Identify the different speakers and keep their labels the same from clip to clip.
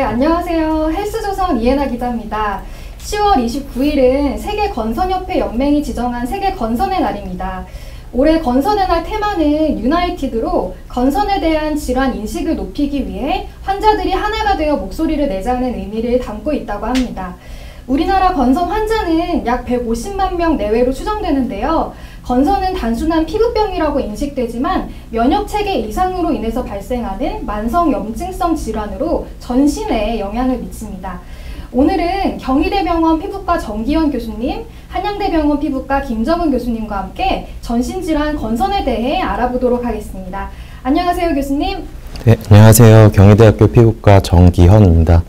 Speaker 1: 안녕하세요. 헬스조선 이혜나 기자입니다. 10월 29일은 세계건선협회 연맹이 지정한 세계건선의 날입니다. 올해 건선의 날 테마는 유나이티드로 건선에 대한 질환 인식을 높이기 위해 환자들이 하나가 되어 목소리를 내자는 의미를 담고 있다고 합니다. 우리나라 건선 환자는 약 150만 명 내외로 추정되는데요. 건선은 단순한 피부병이라고 인식되지만 면역체계 이상으로 인해서 발생하는 만성 염증성 질환으로 전신에 영향을 미칩니다. 오늘은 경희대병원 피부과 정기현 교수님, 한양대병원 피부과 김정은 교수님과 함께 전신질환 건선에 대해 알아보도록 하겠습니다. 안녕하세요, 교수님.
Speaker 2: 네, 안녕하세요. 경희대학교 피부과 정기현입니다.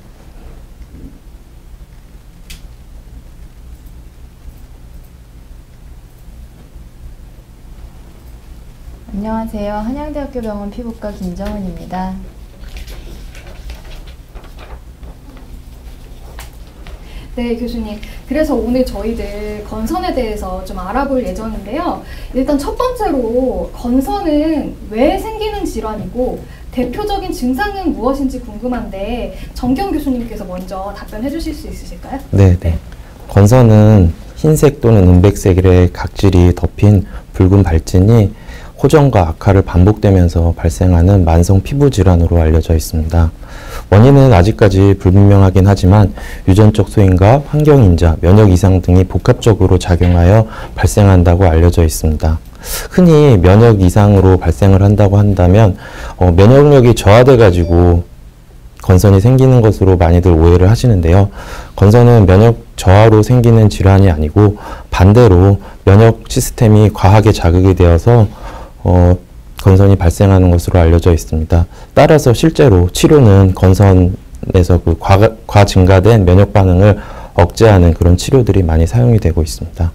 Speaker 3: 안녕하세요. 한양대학교 병원 피부과 김정은입니다.
Speaker 1: 네, 교수님. 그래서 오늘 저희들 건선에 대해서 좀 알아볼 예정인데요. 일단 첫 번째로 건선은 왜 생기는 질환이고 대표적인 증상은 무엇인지 궁금한데 정기현 교수님께서 먼저 답변해 주실 수 있으실까요?
Speaker 2: 네. 건선은 흰색 또는 은백색의 각질이 덮인 붉은 발진이 호전과 악화를 반복되면서 발생하는 만성 피부 질환으로 알려져 있습니다. 원인은 아직까지 불분명하긴 하지만 유전적 소인과 환경인자, 면역 이상 등이 복합적으로 작용하여 발생한다고 알려져 있습니다. 흔히 면역 이상으로 발생을 한다고 한다면 면역력이 저하돼 가지고 건선이 생기는 것으로 많이들 오해를 하시는데요. 건선은 면역 저하로 생기는 질환이 아니고 반대로 면역 시스템이 과하게 자극이 되어서 건선이 발생하는 것으로 알려져 있습니다. 따라서 실제로 치료는 건선에서 그 과증가된 면역 반응을 억제하는 그런 치료들이 많이 사용이 되고 있습니다.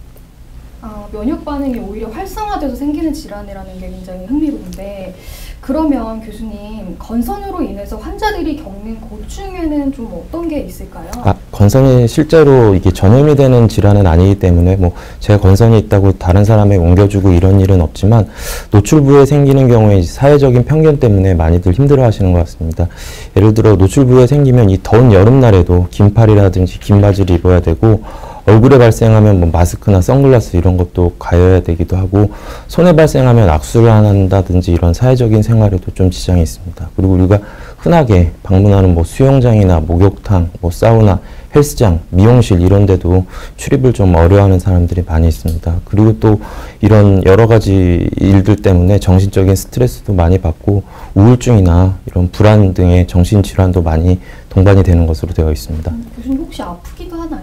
Speaker 1: 면역 반응이 오히려 활성화돼서 생기는 질환이라는 게 굉장히 흥미로운데, 그러면 교수님, 건선으로 인해서 환자들이 겪는 고충에는 좀 어떤 게 있을까요?
Speaker 2: 건선이 실제로 이게 전염이 되는 질환은 아니기 때문에 제가 건선이 있다고 다른 사람에게 옮겨주고 이런 일은 없지만 노출부에 생기는 경우에 사회적인 편견 때문에 많이들 힘들어 하시는 것 같습니다. 예를 들어 노출부에 생기면 이 더운 여름날에도 긴팔이라든지 긴 바지를 입어야 되고, 얼굴에 발생하면 마스크나 선글라스 이런 것도 가려야 되기도 하고, 손에 발생하면 악수를 한다든지 이런 사회적인 생활에도 좀 지장이 있습니다. 그리고 우리가 흔하게 방문하는 수영장이나 목욕탕, 사우나, 헬스장, 미용실 이런 데도 출입을 좀 어려워하는 사람들이 많이 있습니다. 그리고 또 이런 여러 가지 일들 때문에 정신적인 스트레스도 많이 받고 우울증이나 이런 불안 등의 정신질환도 많이 동반이 되는 것으로 되어 있습니다.
Speaker 1: 교수님 혹시 아프기도 하나요?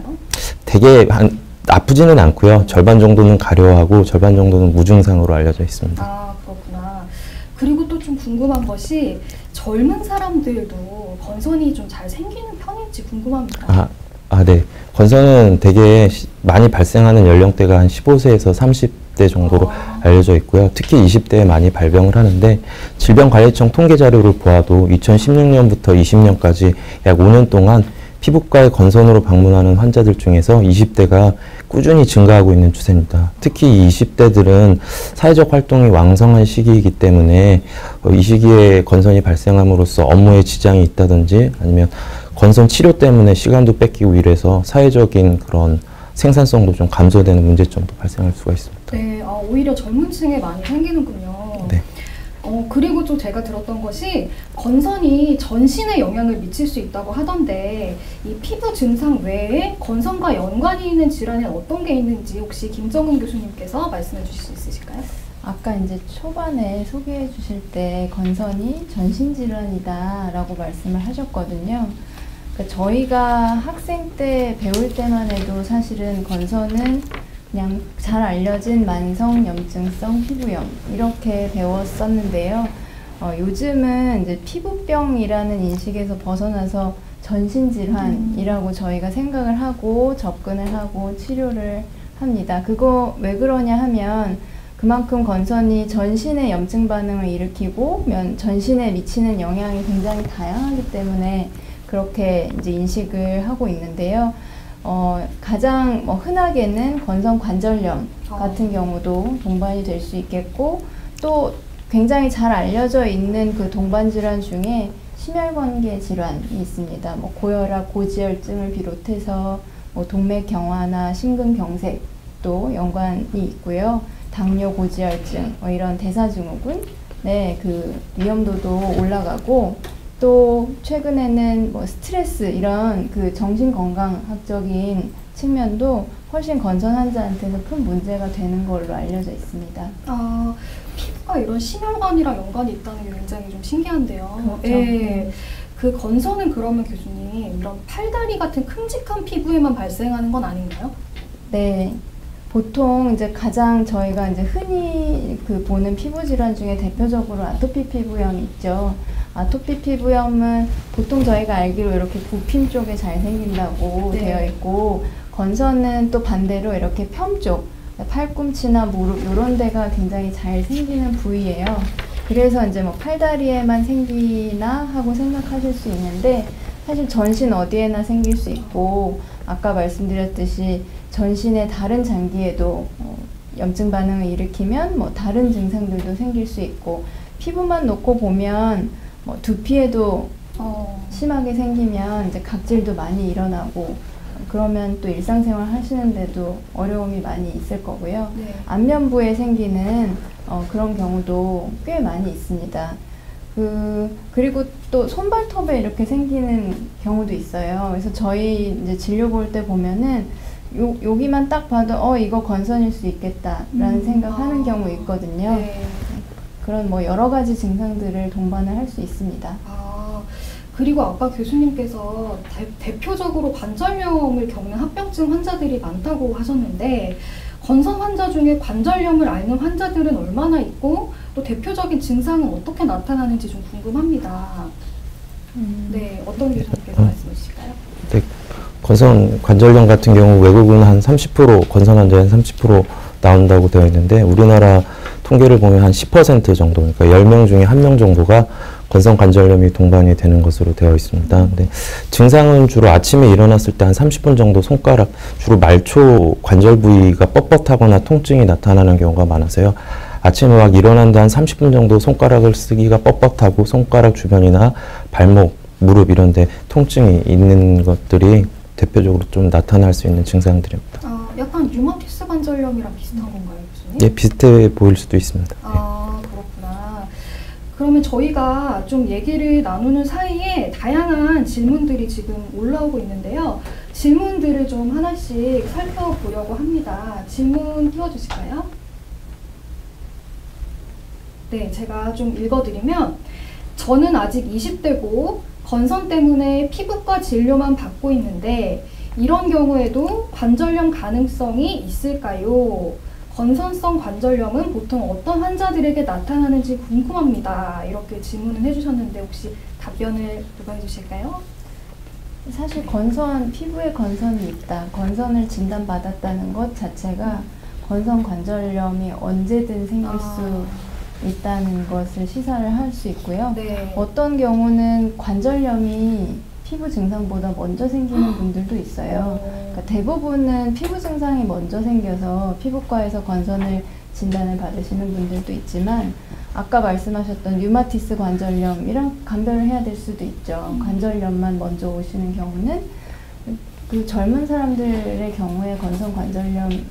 Speaker 2: 되게 아프지는 않고요. 절반 정도는 가려워하고 절반 정도는 무증상으로 알려져 있습니다.
Speaker 1: 그렇구나. 그리고 또 좀 궁금한 것이 젊은 사람들도 건선이 좀 잘 생기는 편인지 궁금합니다.
Speaker 2: 네. 건선은 되게 많이 발생하는 연령대가 한 15세에서 30대 정도로 알려져 있고요. 특히 20대에 많이 발병을 하는데, 질병관리청 통계 자료를 보아도 2016년부터 20년까지 약 5년 동안 피부과에 건선으로 방문하는 환자들 중에서 20대가 꾸준히 증가하고 있는 추세입니다. 특히 이 20대들은 사회적 활동이 왕성한 시기이기 때문에 이 시기에 건선이 발생함으로써 업무에 지장이 있다든지 아니면 건선 치료 때문에 시간도 뺏기고 이래서 사회적인 그런 생산성도 좀 감소되는 문제점도 발생할 수가 있습니다.
Speaker 1: 네, 오히려 젊은 층에 많이 생기는군요.
Speaker 2: 네.
Speaker 1: 그리고 좀 제가 들었던 것이 건선이 전신에 영향을 미칠 수 있다고 하던데, 이 피부 증상 외에 건선과 연관이 있는 질환에 어떤 게 있는지 혹시 김정은 교수님께서 말씀해 주실 수 있으실까요?
Speaker 3: 아까 이제 초반에 소개해 주실 때 건선이 전신질환이다라고 말씀을 하셨거든요. 그러니까 저희가 학생 때 배울 때만 해도 사실은 건선은 그냥 잘 알려진 만성 염증성 피부염 이렇게 배웠었는데요. 요즘은 이제 피부병이라는 인식에서 벗어나서 전신질환이라고 저희가 생각을 하고 접근을 하고 치료를 합니다. 그거 왜 그러냐 하면 그만큼 건선이 전신의 염증 반응을 일으키고 전신에 미치는 영향이 굉장히 다양하기 때문에 그렇게 이제 인식을 하고 있는데요. 가장 흔하게는 건선 관절염 같은 경우도 동반이 될 수 있겠고, 또 굉장히 잘 알려져 있는 그 동반 질환 중에 심혈관계 질환이 있습니다. 뭐 고혈압, 고지혈증을 비롯해서 뭐 동맥경화나 심근경색도 연관이 있고요. 당뇨, 고지혈증, 뭐 이런 대사증후군의 그 위험도도 올라가고, 또 최근에는 뭐 스트레스 이런 그 정신건강학적인 측면도 훨씬 건선 환자한테서 큰 문제가 되는 걸로 알려져 있습니다.
Speaker 1: 피부가 이런 심혈관이랑 연관이 있다는 게 굉장히 좀 신기한데요.
Speaker 3: 그렇죠.
Speaker 1: 예. 그 건선은 그러면 교수님, 이런 팔다리 같은 큼직한 피부에만 발생하는 건 아닌가요?
Speaker 3: 네. 보통 이제 가장 저희가 이제 흔히 그 보는 피부 질환 중에 대표적으로 아토피 피부염 있죠. 아토피 피부염은 보통 저희가 알기로 이렇게 부핀 쪽에 잘 생긴다고
Speaker 1: 네.
Speaker 3: 되어 있고, 건선은 또 반대로 이렇게 편 쪽, 팔꿈치나 무릎 이런 데가 굉장히 잘 생기는 부위예요. 그래서 이제 뭐 팔다리에만 생기나 하고 생각하실 수 있는데, 사실 전신 어디에나 생길 수 있고, 아까 말씀드렸듯이 전신의 다른 장기에도 염증 반응을 일으키면 뭐 다른 증상들도 생길 수 있고, 피부만 놓고 보면 뭐 두피에도 심하게 생기면 이제 각질도 많이 일어나고, 그러면 또 일상생활 하시는데도 어려움이 많이 있을 거고요.
Speaker 1: 네.
Speaker 3: 안면부에 생기는 그런 경우도 꽤 많이 있습니다. 그리고 또 손발톱에 이렇게 생기는 경우도 있어요. 그래서 저희 이제 진료 볼 때 보면은 여기만 딱 봐도 이거 건선일 수 있겠다라는 생각하는 경우 있거든요.
Speaker 1: 네.
Speaker 3: 그런 뭐 여러 가지 증상들을 동반을 할 수 있습니다.
Speaker 1: 그리고 아까 교수님께서 대표적으로 관절염을 겪는 합병증 환자들이 많다고 하셨는데, 건선 환자 중에 관절염을 앓는 환자들은 얼마나 있고, 또 대표적인 증상은 어떻게 나타나는지 좀 궁금합니다. 네, 어떤 교수님께서 말씀해 주실까요?
Speaker 2: 네, 건선 관절염 같은 경우 외국은 한 30%, 건선 환자의 한 30% 나온다고 되어 있는데, 우리나라 통계를 보면 한 10% 정도, 그러니까 10명 중에 1명 정도가 건선 관절염이 동반이 되는 것으로 되어 있습니다. 근데 증상은 주로 아침에 일어났을 때 한 30분 정도 손가락, 주로 말초 관절 부위가 뻣뻣하거나 통증이 나타나는 경우가 많아서요. 아침에 막 일어난 한 30분 정도 손가락을 쓰기가 뻣뻣하고, 손가락 주변이나 발목, 무릎 이런 데 통증이 있는 것들이 대표적으로 좀 나타날 수 있는 증상들입니다.
Speaker 1: 약간 류마티스 관절염이랑 비슷한 건가요, 교수님?
Speaker 2: 예, 비슷해 보일 수도 있습니다.
Speaker 1: 그렇구나. 그러면 저희가 좀 얘기를 나누는 사이에 다양한 질문들이 지금 올라오고 있는데요. 질문들을 좀 하나씩 살펴보려고 합니다. 질문 띄워주실까요? 네, 제가 좀 읽어드리면, 저는 아직 20대고 건선 때문에 피부과 진료만 받고 있는데 이런 경우에도 관절염 가능성이 있을까요? 건선성 관절염은 보통 어떤 환자들에게 나타나는지 궁금합니다. 이렇게 질문을 해주셨는데 혹시 답변을 누가 해주실까요?
Speaker 3: 사실 피부에 건선이 있다, 건선을 진단받았다는 것 자체가 건선 관절염이 언제든 생길 수 있다는 것을 시사를 할 수 있고요.
Speaker 1: 네.
Speaker 3: 어떤 경우는 관절염이 피부 증상보다 먼저 생기는 분들도 있어요. 그러니까 대부분은 피부 증상이 먼저 생겨서 피부과에서 건선을 진단을 받으시는 분들도 있지만, 아까 말씀하셨던 류마티스 관절염이랑 감별을 해야 될 수도 있죠. 관절염만 먼저 오시는 경우는 그 젊은 사람들의 경우에 건선 관절염이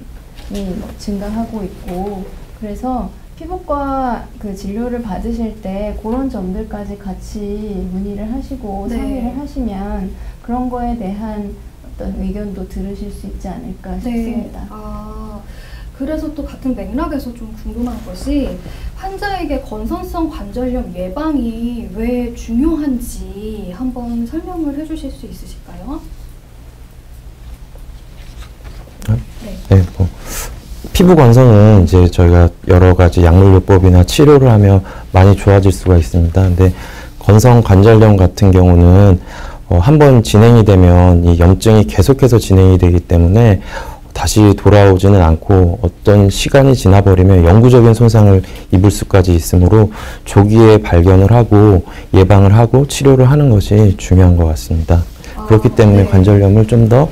Speaker 3: 증가하고 있고, 그래서 피부과 그 진료를 받으실 때 그런 점들까지 같이 문의를 하시고 상의를 하시면 그런 거에 대한 어떤 의견도 들으실 수 있지 않을까 싶습니다.
Speaker 1: 그래서 또 같은 맥락에서 좀 궁금한 것이, 환자에게 건선성 관절염 예방이 왜 중요한지 한번 설명을 해주실 수 있으실까요?
Speaker 2: 네, 피부 건선은 이제 저희가 여러 가지 약물요법이나 치료를 하며 많이 좋아질 수가 있습니다. 근데 건선 관절염 같은 경우는 한번 진행이 되면 이 염증이 계속해서 진행이 되기 때문에 다시 돌아오지는 않고 어떤 시간이 지나버리면 영구적인 손상을 입을 수까지 있으므로 조기에 발견을 하고 예방을 하고 치료를 하는 것이 중요한 것 같습니다. 그렇기 때문에 관절염을 좀 더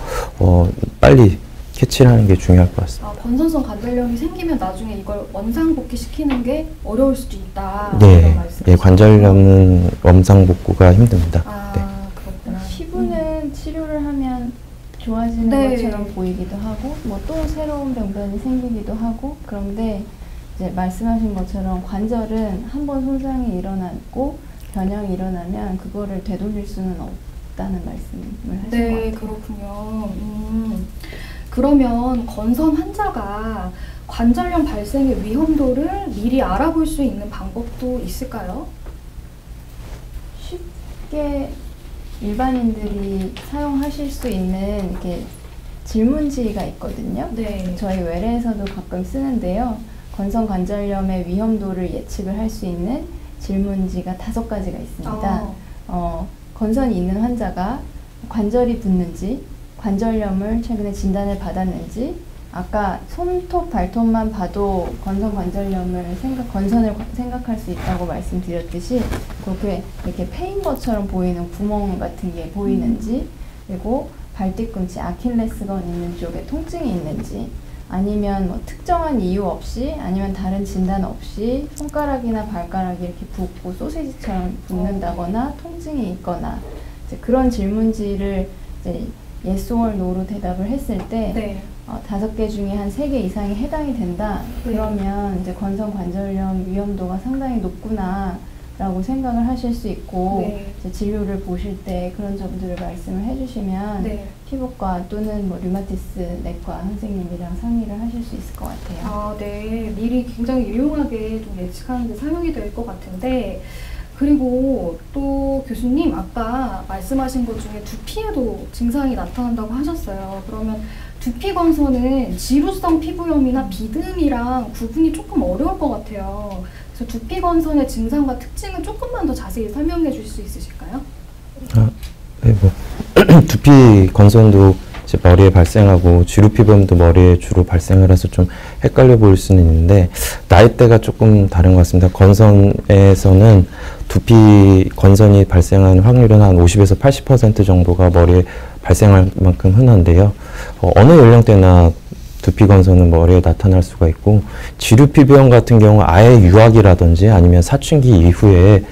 Speaker 2: 빨리 캐치를 하는 게 중요할 것 같습니다.
Speaker 1: 건선성 관절염이 생기면 나중에 이걸 원상복귀 시키는 게 어려울 수도 있다.
Speaker 2: 네, 관절염은 원상복구가 힘듭니다. 네.
Speaker 1: 그렇구나.
Speaker 3: 피부는 치료를 하면 좋아지는 것처럼 보이기도 하고 뭐 또 새로운 병변이 생기기도 하고, 그런데 이제 말씀하신 것처럼 관절은 한번 손상이 일어났고 변형이 일어나면 그거를 되돌릴 수는 없다는 말씀을 하신 것 같아요.
Speaker 1: 네, 그렇군요. 그러면 건선 환자가 관절염 발생의 위험도를 미리 알아볼 수 있는 방법도 있을까요?
Speaker 3: 쉽게 일반인들이 사용하실 수 있는 이렇게 질문지가 있거든요.
Speaker 1: 네.
Speaker 3: 저희 외래에서도 가끔 쓰는데요. 건선 관절염의 위험도를 예측을 할 수 있는 질문지가 5가지가 있습니다. 건선이 있는 환자가 관절이 붓는지, 관절염을 최근에 진단을 받았는지, 아까 손톱, 발톱만 봐도 건선 관절염을 건선을 생각할 수 있다고 말씀드렸듯이 그렇게 이렇게 패인 것처럼 보이는 구멍 같은 게 보이는지, 그리고 발뒤꿈치, 아킬레스건 있는 쪽에 통증이 있는지, 아니면 뭐 특정한 이유 없이, 아니면 다른 진단 없이 손가락이나 발가락이 이렇게 붓고 소시지처럼 붓는다거나 통증이 있거나, 이제 그런 질문지를 이제 yes or no로 대답을 했을 때
Speaker 1: 네.
Speaker 3: 5개 중에 한 3개 이상이 해당이 된다.
Speaker 1: 네.
Speaker 3: 그러면 이제 건선 관절염 위험도가 상당히 높구나 라고 생각을 하실 수 있고,
Speaker 1: 네.
Speaker 3: 이제 진료를 보실 때 그런 점들을 말씀을 해주시면
Speaker 1: 네.
Speaker 3: 피부과 또는 뭐 류마티스 내과 선생님이랑 상의를 하실 수 있을 것 같아요.
Speaker 1: 네. 미리 굉장히 유용하게 좀 예측하는 데 사용이 될 것 같은데, 그리고 또 교수님 아까 말씀하신 것 중에 두피에도 증상이 나타난다고 하셨어요. 그러면 두피 건선은 지루성 피부염이나 비듬이랑 구분이 조금 어려울 것 같아요. 그래서 두피 건선의 증상과 특징을 조금만 더 자세히 설명해 주실 수 있으실까요?
Speaker 2: 네, 두피 건선도 이제 머리에 발생하고 지루 피부염도 머리에 주로 발생을 해서 좀 헷갈려 보일 수는 있는데, 나이대가 조금 다른 것 같습니다. 건선에서는 두피 건선이 발생하는 확률은 한 50에서 80% 정도가 머리에 발생할 만큼 흔한데요. 어느 연령대나 두피 건선은 머리에 나타날 수가 있고, 지루 피부염 같은 경우 아예 유학이라든지 아니면 사춘기 이후에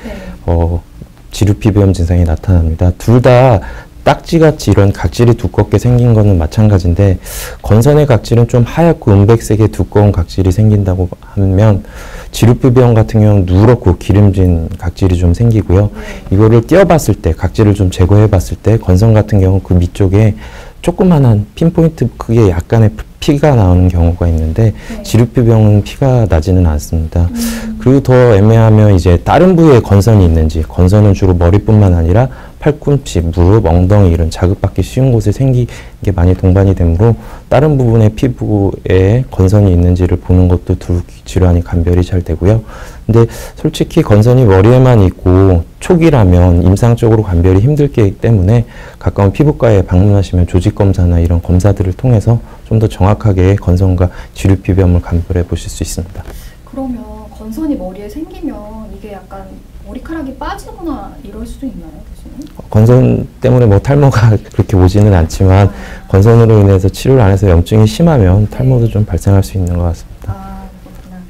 Speaker 2: 지루 피부염 증상이 나타납니다. 둘 다 딱지같이 이런 각질이 두껍게 생긴 거는 마찬가지인데, 건선의 각질은 좀 하얗고 은백색의 두꺼운 각질이 생긴다고 하면, 지루 피부염 같은 경우는 누렇고 기름진 각질이 좀 생기고요. 이거를 띄어봤을 때, 각질을 좀 제거해봤을 때 건선 같은 경우 그 밑쪽에 조그만한 핀포인트 크기의 약간의 피가 나오는 경우가 있는데, 지루 피부염은 피가 나지는 않습니다. 그리고 더 애매하면 이제 다른 부위에 건선이 있는지, 건선은 주로 머리뿐만 아니라 팔꿈치, 무릎, 엉덩이 이런 자극받기 쉬운 곳에 생기는 게 많이 동반이 되므로 다른 부분의 피부에 건선이 있는지를 보는 것도 두 질환이 감별이 잘 되고요. 근데 솔직히 건선이 머리에만 있고 초기라면 임상적으로 감별이 힘들기 때문에 가까운 피부과에 방문하시면 조직 검사나 이런 검사들을 통해서 좀 더 정확하게 건선과 지루 피부염을 감별해 보실 수 있습니다.
Speaker 1: 그러면 건선이 머리에 생기면 이게 약간 머리카락이 빠지거나 이럴 수도 있나요, 교수님?
Speaker 2: 건선 때문에 뭐 탈모가 그렇게 오지는 않지만 건선으로 인해서 치료를 안 해서 염증이 심하면 탈모도 좀 발생할 수 있는 것 같습니다.
Speaker 1: 그렇구나.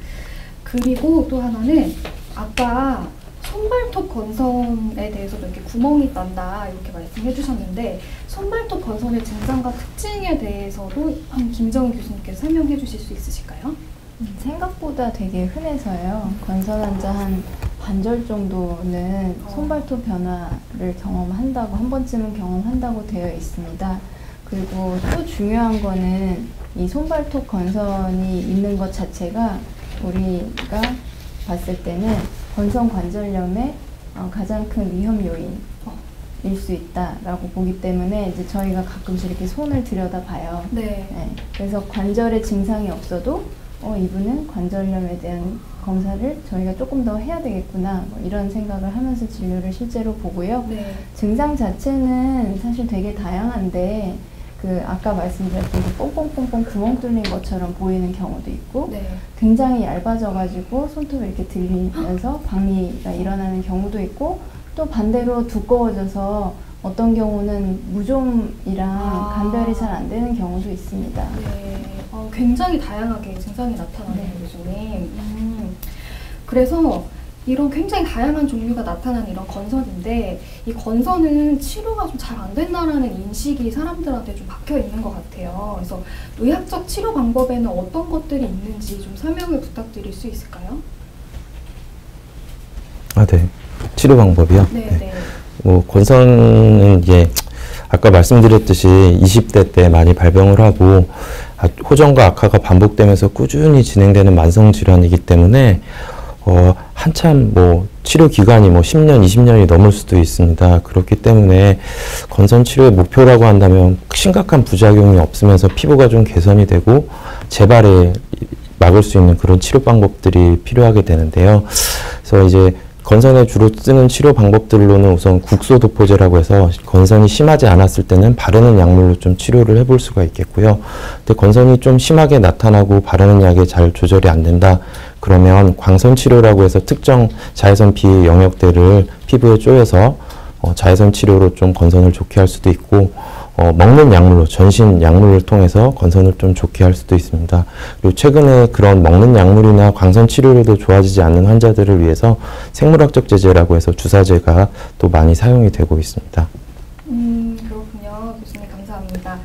Speaker 1: 그리고 또 하나는 아까 손발톱 건선에 대해서도 이렇게 구멍이 난다 이렇게 말씀해 주셨는데, 손발톱 건선의 증상과 특징에 대해서도 한 김정은 교수님께서 설명해 주실 수 있으실까요?
Speaker 3: 생각보다 되게 흔해서요. 건선 환자 한 반절 정도는 손발톱 변화를 경험한다고, 한 번쯤은 경험한다고 되어 있습니다. 그리고 또 중요한 거는 이 손발톱 건선이 있는 것 자체가 우리가 봤을 때는 건선 관절염의 가장 큰 위험 요인일 수 있다라고 보기 때문에 이제 저희가 가끔씩 이렇게 손을 들여다 봐요.
Speaker 1: 네.
Speaker 3: 그래서 관절에 증상이 없어도 이분은 관절염에 대한 검사를 저희가 조금 더 해야 되겠구나, 뭐 이런 생각을 하면서 진료를 실제로 보고요.
Speaker 1: 네.
Speaker 3: 증상 자체는 사실 되게 다양한데, 아까 말씀드렸던 그 뽕뽕뽕뽕 구멍 뚫린 것처럼 보이는 경우도 있고,
Speaker 1: 네.
Speaker 3: 굉장히 얇아져가지고 손톱이 이렇게 들리면서 박리가 일어나는 경우도 있고, 또 반대로 두꺼워져서 어떤 경우는 무좀이랑 감별이 잘 안 되는 경우도 있습니다.
Speaker 1: 네, 굉장히 다양하게 증상이 나타나네요, 교수님. 그래서 이런 굉장히 다양한 종류가 나타나는 이런 건선인데 이 건선은 치료가 좀 잘 안 된다라는 인식이 사람들한테 좀 박혀 있는 것 같아요. 그래서 의학적 치료 방법에는 어떤 것들이 있는지 좀 설명을 부탁드릴 수 있을까요?
Speaker 2: 네. 치료 방법이요?
Speaker 1: 네.
Speaker 2: 건선은 이제 아까 말씀드렸듯이 20대 때 많이 발병을 하고 호전과 악화가 반복되면서 꾸준히 진행되는 만성 질환이기 때문에 한참 치료 기간이 10년, 20년이 넘을 수도 있습니다. 그렇기 때문에 건선 치료의 목표라고 한다면 심각한 부작용이 없으면서 피부가 좀 개선이 되고 재발을 막을 수 있는 그런 치료 방법들이 필요하게 되는데요. 그래서 이제 건선에 주로 쓰는 치료 방법들로는 우선 국소도포제라고 해서 건선이 심하지 않았을 때는 바르는 약물로 좀 치료를 해볼 수가 있겠고요. 근데 건선이 좀 심하게 나타나고 바르는 약이 잘 조절이 안 된다. 그러면 광선 치료라고 해서 특정 자외선 피 영역대를 피부에 쪼여서 자외선 치료로 좀 건선을 좋게 할 수도 있고 먹는 약물로 전신 약물을 통해서 건선을 좀 좋게 할 수도 있습니다. 그리고 최근에 그런 먹는 약물이나 광선 치료로도 좋아지지 않는 환자들을 위해서 생물학적 제제라고 해서 주사제가 또 많이 사용이 되고 있습니다.
Speaker 1: 그렇군요. 교수님 감사합니다.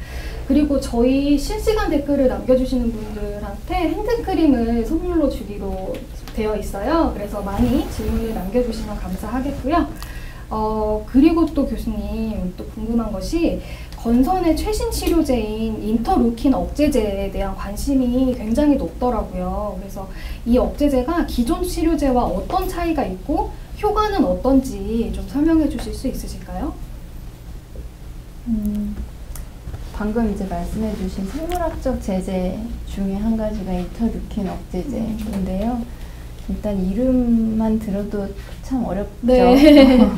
Speaker 1: 그리고 저희 실시간 댓글을 남겨주시는 분들한테 핸드크림을 선물로 주기로 되어 있어요. 그래서 많이 질문을 남겨주시면 감사하겠고요. 그리고 또 교수님 또 궁금한 것이 건선의 최신 치료제인 인터루킨 억제제에 대한 관심이 굉장히 높더라고요. 그래서 이 억제제가 기존 치료제와 어떤 차이가 있고 효과는 어떤지 좀 설명해 주실 수 있으실까요?
Speaker 3: 방금 이제 말씀해 주신 생물학적 제제 중에 한 가지가 인터루킨 억제제인데요. 일단 이름만 들어도 참 어렵죠.
Speaker 1: 네.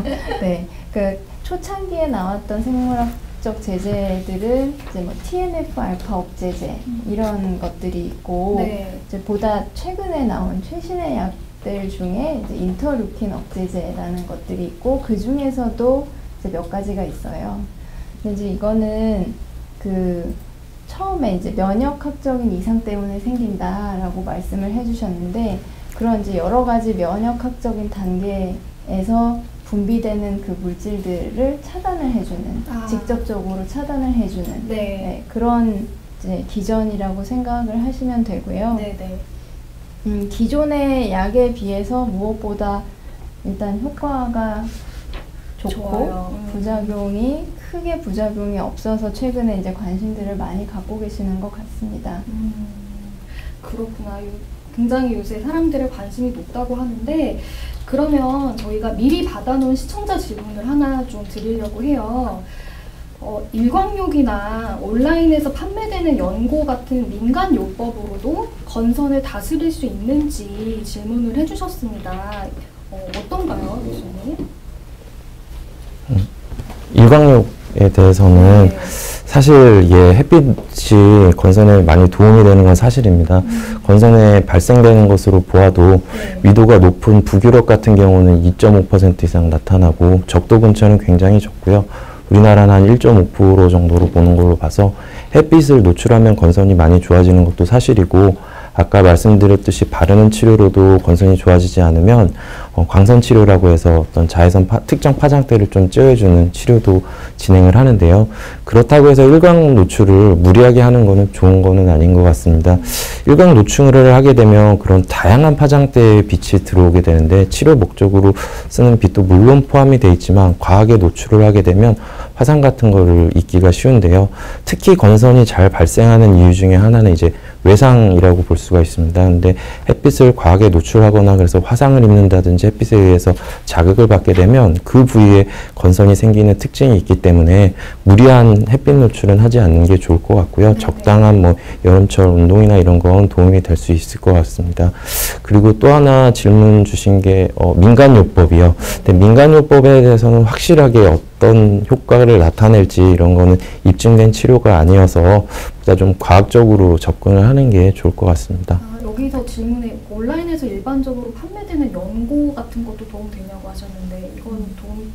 Speaker 3: 네. 초창기에 나왔던 생물학적 제제들은 이제 TNF 알파 억제제 이런 것들이 있고,
Speaker 1: 네.
Speaker 3: 이제 보다 최근에 나온 최신의 약들 중에 이제 인터루킨 억제제라는 것들이 있고, 그 중에서도 이제 몇 가지가 있어요. 근데 이제 이거는 처음에 이제 면역학적인 이상 때문에 생긴다라고 말씀을 해주셨는데, 그런 이제 여러 가지 면역학적인 단계에서 분비되는 그 물질들을 차단을 해주는, 직접적으로 차단을 해주는 네, 그런 이제 기전이라고 생각을 하시면 되고요.
Speaker 1: 네네.
Speaker 3: 기존의 약에 비해서 무엇보다 일단 효과가 좋고 크게 부작용이 없어서 최근에 이제 관심들을 많이 갖고 계시는 것 같습니다.
Speaker 1: 그렇구나. 굉장히 요새 사람들의 관심이 높다고 하는데, 그러면 저희가 미리 받아놓은 시청자 질문을 하나 좀 드리려고 해요. 일광욕이나 온라인에서 판매되는 연고 같은 민간 요법으로도 건선을 다스릴 수 있는지 질문을 해주셨습니다. 어떤가요, 교수님?
Speaker 2: 일광욕에 대해서는
Speaker 1: 네.
Speaker 2: 사실 햇빛이 건선에 많이 도움이 되는 건 사실입니다. 건선에 발생되는 것으로 보아도 위도가 높은 북유럽 같은 경우는 2.5% 이상 나타나고 적도 근처는 굉장히 적고요. 우리나라는 한 1.5% 정도로 보는 걸로 봐서 햇빛을 노출하면 건선이 많이 좋아지는 것도 사실이고, 아까 말씀드렸듯이 바르는 치료로도 건선이 좋아지지 않으면 광선 치료라고 해서 어떤 자외선 특정 파장대를 좀 쬐어주는 치료도 진행을 하는데요. 그렇다고 해서 일광 노출을 무리하게 하는 거는 좋은 거는 아닌 것 같습니다. 일광 노출을 하게 되면 그런 다양한 파장대의 빛이 들어오게 되는데, 치료 목적으로 쓰는 빛도 물론 포함이 되어 있지만 과하게 노출을 하게 되면 화상 같은 거를 입기가 쉬운데요. 특히 건선이 잘 발생하는 이유 중에 하나는 이제 외상이라고 볼 수가 있습니다. 근데 햇빛을 과하게 노출하거나 그래서 화상을 입는다든지 햇빛에 의해서 자극을 받게 되면 그 부위에 건선이 생기는 특징이 있기 때문에 무리한 햇빛 노출은 하지 않는 게 좋을 것 같고요. 적당한 여름철 운동이나 이런 건 도움이 될 수 있을 것 같습니다. 그리고 또 하나 질문 주신 게 민간요법이요. 근데 민간요법에 대해서는 확실하게 어떤 효과를 나타낼지 이런 거는 입증된 치료가 아니어서 보다 좀 과학적으로 접근을 하는 게 좋을 것 같습니다.
Speaker 1: 여기서 질문에 온라인에서 일반적으로 판매되는 연고 같은 것도 도움 되냐고 하셨는데, 이건 도움이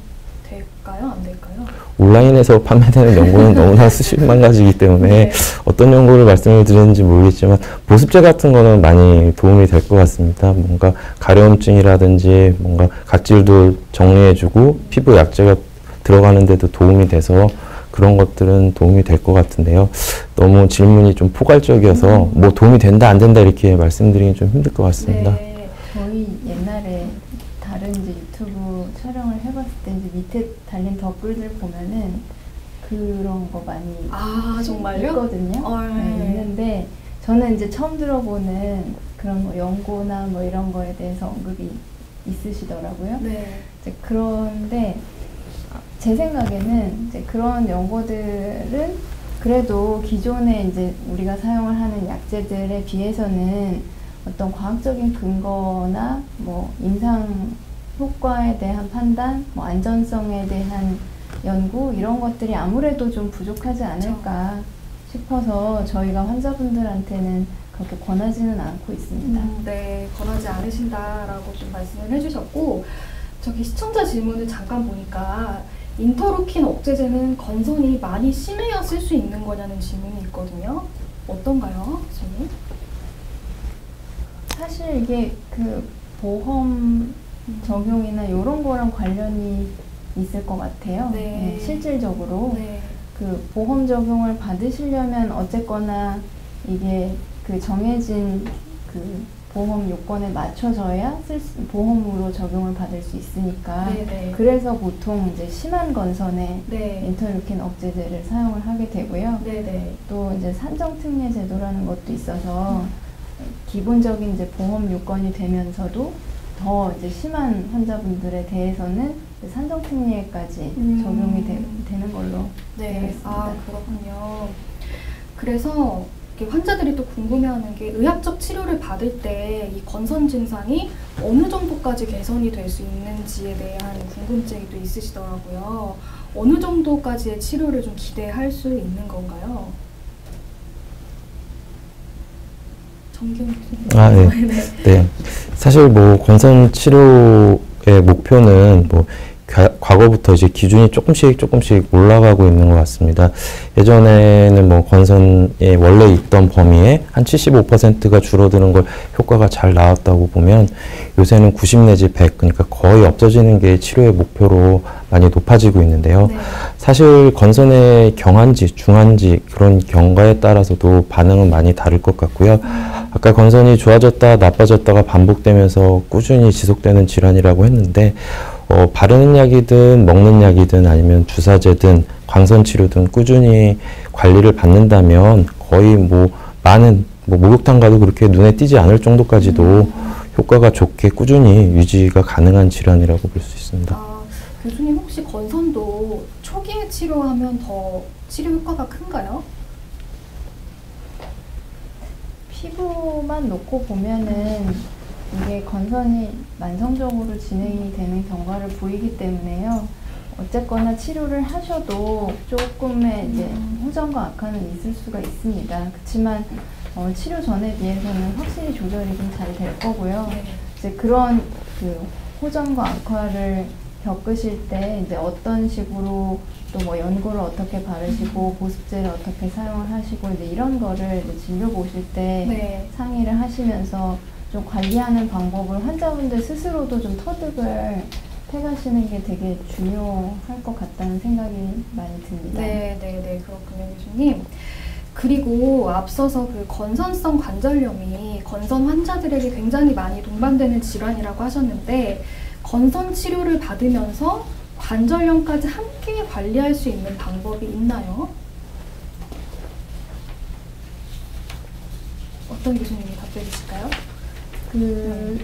Speaker 1: 될까요? 안 될까요?
Speaker 2: 온라인에서 판매되는 연고는 너무나 수십만 가지이기 때문에
Speaker 1: 네.
Speaker 2: 어떤 연고를 말씀을 드리는지 모르겠지만 보습제 같은 거는 많이 도움이 될 것 같습니다. 뭔가 가려움증이라든지 뭔가 각질도 정리해주고 피부 약재가 들어가는데도 도움이 돼서 그런 것들은 도움이 될 것 같은데요. 너무 질문이 좀 포괄적이어서 뭐 도움이 된다 안 된다 이렇게 말씀드리긴 좀 힘들 것 같습니다.
Speaker 1: 네.
Speaker 3: 저희 옛날에 다른 이제 유튜브 촬영을 해봤을 때 이제 밑에 달린 댓글들 보면은 그런 거 많이
Speaker 1: 아, 정말요?
Speaker 3: 있거든요. 네, 있는데 저는 이제 처음 들어보는 그런 뭐 연고나 뭐 이런 거에 대해서 언급이 있으시더라고요.
Speaker 1: 네.
Speaker 3: 이제 그런데 제 생각에는 이제 그런 연고들은 그래도 기존에 이제 우리가 사용을 하는 약재들에 비해서는 어떤 과학적인 근거나 뭐 임상 효과에 대한 판단, 뭐 안전성에 대한 연구 이런 것들이 아무래도 좀 부족하지 않을까 싶어서 저희가 환자분들한테는 그렇게 권하지는 않고 있습니다.
Speaker 1: 네, 권하지 않으신다라고 좀 말씀을 해주셨고, 저기 시청자 질문을 잠깐 보니까 인터루킨 억제제는 건선이 많이 심해야 쓸 수 있는 거냐는 질문이 있거든요. 어떤가요, 선생님?
Speaker 3: 사실 이게 그 보험 적용이나 이런 거랑 관련이 있을 것 같아요.
Speaker 1: 네.
Speaker 3: 실질적으로
Speaker 1: 네.
Speaker 3: 그 보험 적용을 받으시려면 어쨌거나 이게 그 정해진 그 보험 요건에 맞춰져야 보험으로 적용을 받을 수 있으니까
Speaker 1: 네네.
Speaker 3: 그래서 보통 이제 심한 건선에
Speaker 1: 네.
Speaker 3: 인터루킨 억제제를 사용을 하게 되고요.
Speaker 1: 네네.
Speaker 3: 또 이제 산정특례 제도라는 것도 있어서 기본적인 이제 보험 요건이 되면서도 더 이제 심한 환자분들에 대해서는 산정특례까지 적용이 되는 걸로 되어
Speaker 1: 네.
Speaker 3: 있습니다.
Speaker 1: 아, 그렇군요. 그래서 이렇게 환자들이 또 궁금해하는 게 의학적 치료를 받을 때 이 건선 증상이 어느 정도까지 개선이 될 수 있는지에 대한 궁금증이 또 있으시더라고요. 어느 정도까지의 치료를 좀 기대할 수 있는 건가요? 정기훈 교수님.
Speaker 2: 아, 네. 네. 사실 뭐 건선 치료의 목표는 뭐 과거부터 이제 기준이 조금씩 올라가고 있는 것 같습니다. 예전에는 뭐 건선에 원래 있던 범위에 한 75%가 줄어드는 걸 효과가 잘 나왔다고 보면 요새는 90 내지 100, 그러니까 거의 없어지는 게 치료의 목표로 많이 높아지고 있는데요.
Speaker 1: 네.
Speaker 2: 사실 건선의 경한지, 중한지 그런 경과에 따라서도 반응은 많이 다를 것 같고요. 아까 건선이 좋아졌다 나빠졌다가 반복되면서 꾸준히 지속되는 질환이라고 했는데 바르는 약이든 먹는 약이든 아니면 주사제든 광선치료든 꾸준히 관리를 받는다면 거의 뭐 많은 목욕탕 가도 그렇게 눈에 띄지 않을 정도까지도 효과가 좋게 꾸준히 유지가 가능한 질환이라고 볼 수 있습니다.
Speaker 1: 아, 교수님 혹시 건선도 초기에 치료하면 더 치료 효과가 큰가요?
Speaker 3: 피부만 놓고 보면은 이게 건선이 만성적으로 진행이 되는 경과를 보이기 때문에요. 어쨌거나 치료를 하셔도 조금의 이제 호전과 악화는 있을 수가 있습니다. 그렇지만 치료 전에 비해서는 확실히 조절이 좀 잘 될 거고요. 이제 그런 그 호전과 악화를 겪으실 때 이제 어떤 식으로 또 뭐 연고를 어떻게 바르시고 보습제를 어떻게 사용을 하시고 이제 이런 거를 이제 진료 보실 때
Speaker 1: 네.
Speaker 3: 상의를 하시면서 좀 관리하는 방법을 환자분들 스스로도 좀 터득을 해가시는 게 되게 중요할 것 같다는 생각이 많이 듭니다.
Speaker 1: 네, 그렇군요, 교수님. 그리고 앞서서 그 건선성 관절염이 건선 환자들에게 굉장히 많이 동반되는 질환이라고 하셨는데 건선 치료를 받으면서 관절염까지 함께 관리할 수 있는 방법이 있나요? 어떤 교수님이 답해 주실까요?
Speaker 3: 그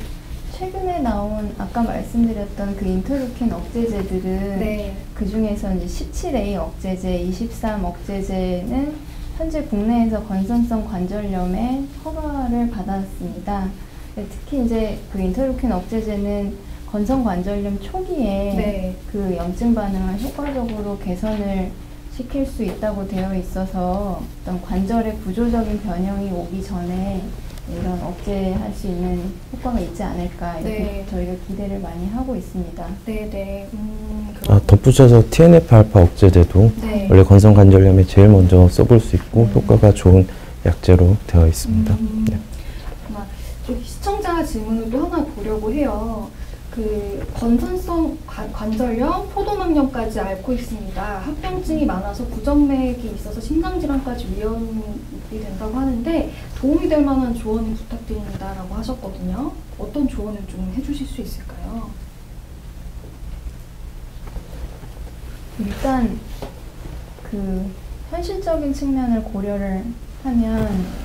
Speaker 3: 최근에 나온 아까 말씀드렸던 그 인터루킨 억제제들은
Speaker 1: 네.
Speaker 3: 그 중에서 이제 17A 억제제, 23 억제제는 현재 국내에서 건선성 관절염에 허가를 받았습니다. 특히 이제 그 인터루킨 억제제는 건선 관절염 초기에
Speaker 1: 네.
Speaker 3: 그 염증 반응을 효과적으로 개선을 시킬 수 있다고 되어 있어서 어떤 관절의 구조적인 변형이 오기 전에 이런 억제할 수 있는 효과가 있지 않을까 이렇게
Speaker 1: 네.
Speaker 3: 저희가 기대를 많이 하고 있습니다.
Speaker 1: 네네.
Speaker 2: 덧붙여서 TNF-알파 억제제도
Speaker 1: 네.
Speaker 2: 원래 건성 관절염에 제일 먼저 써볼 수 있고 효과가 좋은 약제로 되어 있습니다. 네.
Speaker 1: 저기 시청자 질문을 또 하나 보려고 해요. 그 건선성 관절염, 포도막염까지 앓고 있습니다. 합병증이 많아서 부정맥이 있어서 심장질환까지 위험이 된다고 하는데 도움이 될 만한 조언을 부탁드립니다라고 하셨거든요. 어떤 조언을 좀 해주실 수 있을까요?
Speaker 3: 일단 그 현실적인 측면을 고려를 하면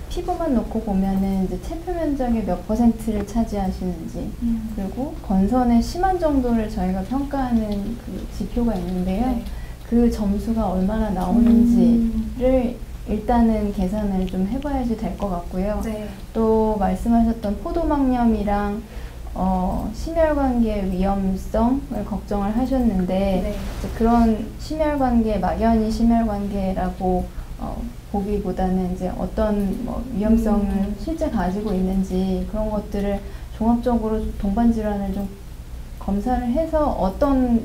Speaker 3: 피부만 놓고 보면은 이제 체표 면적의 몇 %를 차지하시는지 그리고 건선의 심한 정도를 저희가 평가하는 그 지표가 있는데요.
Speaker 1: 네.
Speaker 3: 그 점수가 얼마나 나오는지를 일단은 계산을 좀 해봐야지 될 것 같고요.
Speaker 1: 네.
Speaker 3: 또 말씀하셨던 포도막염이랑 심혈관계 위험성을 걱정을 하셨는데
Speaker 1: 네.
Speaker 3: 이제 그런 심혈관계, 막연히 심혈관계라고 보기보다는 이제 어떤 뭐 위험성을 실제 가지고 있는지 그런 것들을 종합적으로 동반 질환을 좀 검사를 해서 어떤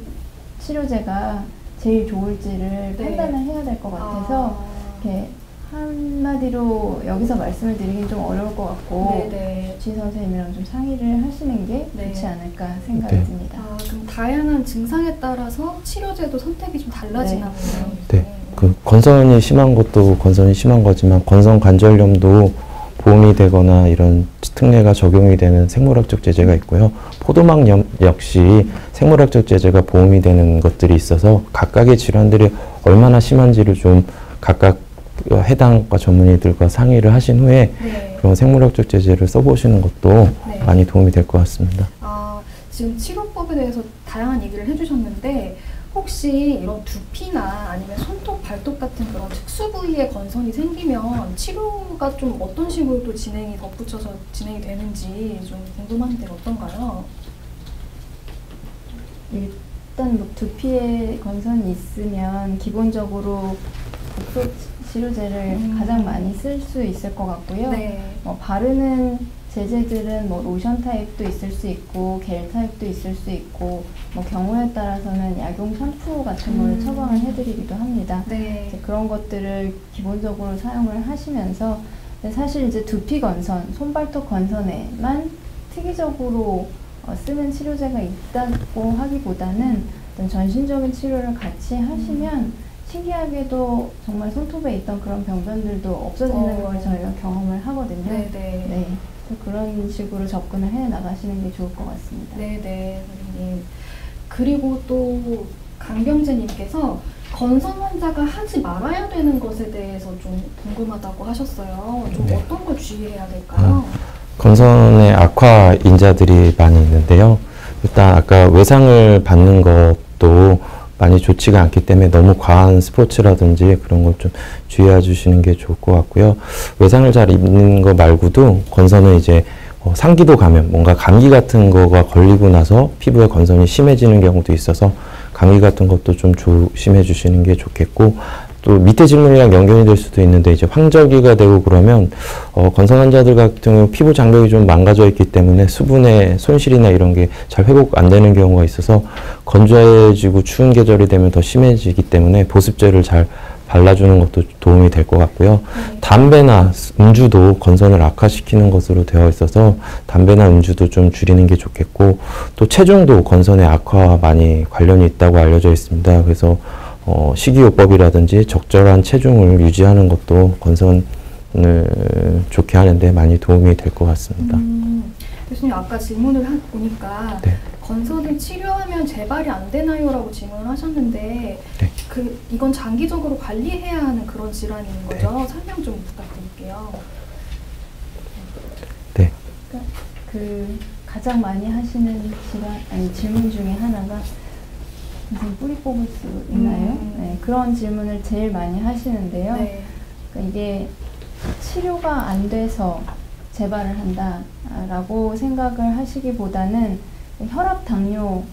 Speaker 3: 치료제가 제일 좋을지를
Speaker 1: 네.
Speaker 3: 판단을 해야 될 것 같아서 이렇게 한마디로 여기서 말씀을 드리긴 좀 어려울 것 같고
Speaker 1: 네네.
Speaker 3: 주치의 선생님이랑 좀 상의를 하시는 게
Speaker 1: 네.
Speaker 3: 좋지 않을까 생각이
Speaker 2: 네.
Speaker 3: 듭니다.
Speaker 1: 그럼 다양한 증상에 따라서 치료제도 선택이 좀 달라지나 보네요.
Speaker 2: 네. 그 건선이 심한 것도 건선이 심한 거지만 건선 관절염도 보험이 되거나 이런 특례가 적용이 되는 생물학적 제재가 있고요. 포도막염 역시 생물학적 제재가 보험이 되는 것들이 있어서 각각의 질환들이 얼마나 심한지를 좀 각각 해당과 전문의들과 상의를 하신 후에
Speaker 1: 네.
Speaker 2: 그런 생물학적 제재를 써보시는 것도
Speaker 1: 네.
Speaker 2: 많이 도움이 될 것 같습니다.
Speaker 1: 지금 치료법에 대해서 다양한 얘기를 해주셨는데 혹시 이런 두피나 아니면 손톱, 발톱 같은 그런 특수 부위에 건선이 생기면 치료가 좀 어떤 식으로 또 덧붙여서 진행이 되는지 좀 궁금한데 어떤가요?
Speaker 3: 일단 뭐 두피에 건선이 있으면 기본적으로 국소 치료제를 가장 많이 쓸 수 있을 것 같고요.
Speaker 1: 네.
Speaker 3: 바르는 제제들은 뭐 로션 타입도 있을 수 있고 겔 타입도 있을 수 있고 뭐 경우에 따라서는 약용 샴푸 같은 걸 처방을 해드리기도 합니다.
Speaker 1: 네.
Speaker 3: 이제 그런 것들을 기본적으로 사용을 하시면서 사실 이제 두피 건선, 손발톱 건선에만 특이적으로 쓰는 치료제가 있다고 하기보다는 어떤 전신적인 치료를 같이 하시면 신기하게도 정말 손톱에 있던 그런 병변들도 없어지는 걸 저희가 경험을 하거든요.
Speaker 1: 네네.
Speaker 3: 네. 그런 식으로 접근을 해 나가시는 게 좋을 것 같습니다.
Speaker 1: 네네, 선생님. 그리고 또 강병재님께서 건선 환자가 하지 말아야 되는 것에 대해서 좀 궁금하다고 하셨어요. 좀
Speaker 2: 네.
Speaker 1: 어떤 걸 주의해야 될까요?
Speaker 2: 건선의 악화 인자들이 많이 있는데요. 일단 아까 외상을 받는 것도 많이 좋지가 않기 때문에 너무 과한 스포츠라든지 그런 것 좀 주의해 주시는 게 좋을 것 같고요. 외상을 잘 입는 거 말고도 건선은 이제 상기도 감염, 뭔가 감기 같은 거가 걸리고 나서 피부에 건선이 심해지는 경우도 있어서 감기 같은 것도 좀 조심해 주시는 게 좋겠고, 또 밑에 질문이랑 연결이 될 수도 있는데 이제 황절기가 되고 그러면 건선 환자들 같은 경우 피부 장벽이 좀 망가져 있기 때문에 수분의 손실이나 이런 게 잘 회복 안 되는 경우가 있어서 건조해지고 추운 계절이 되면 더 심해지기 때문에 보습제를 잘 발라주는 것도 도움이 될 것 같고요. 담배나 음주도 건선을 악화시키는 것으로 되어 있어서 담배나 음주도 좀 줄이는 게 좋겠고, 또 체중도 건선의 악화와 많이 관련이 있다고 알려져 있습니다. 그래서 식이요법이라든지 적절한 체중을 유지하는 것도 건선을 좋게 하는데 많이 도움이 될 것 같습니다.
Speaker 1: 교수님 아까 질문을 보니까
Speaker 2: 네.
Speaker 1: 건선을 치료하면 재발이 안 되나요? 라고 질문을 하셨는데
Speaker 2: 네.
Speaker 1: 이건 장기적으로 관리해야 하는 그런 질환인 거죠? 설명 좀 부탁드릴게요.
Speaker 2: 네.
Speaker 3: 그러니까 가장 많이 하시는 질문 중에 하나가 무슨 뿌리 뽑을 수 있나요? 네, 그런 질문을 제일 많이 하시는데요.
Speaker 1: 네.
Speaker 3: 그러니까 이게 치료가 안 돼서 재발을 한다라고 생각을 하시기보다는 혈압 당뇨처럼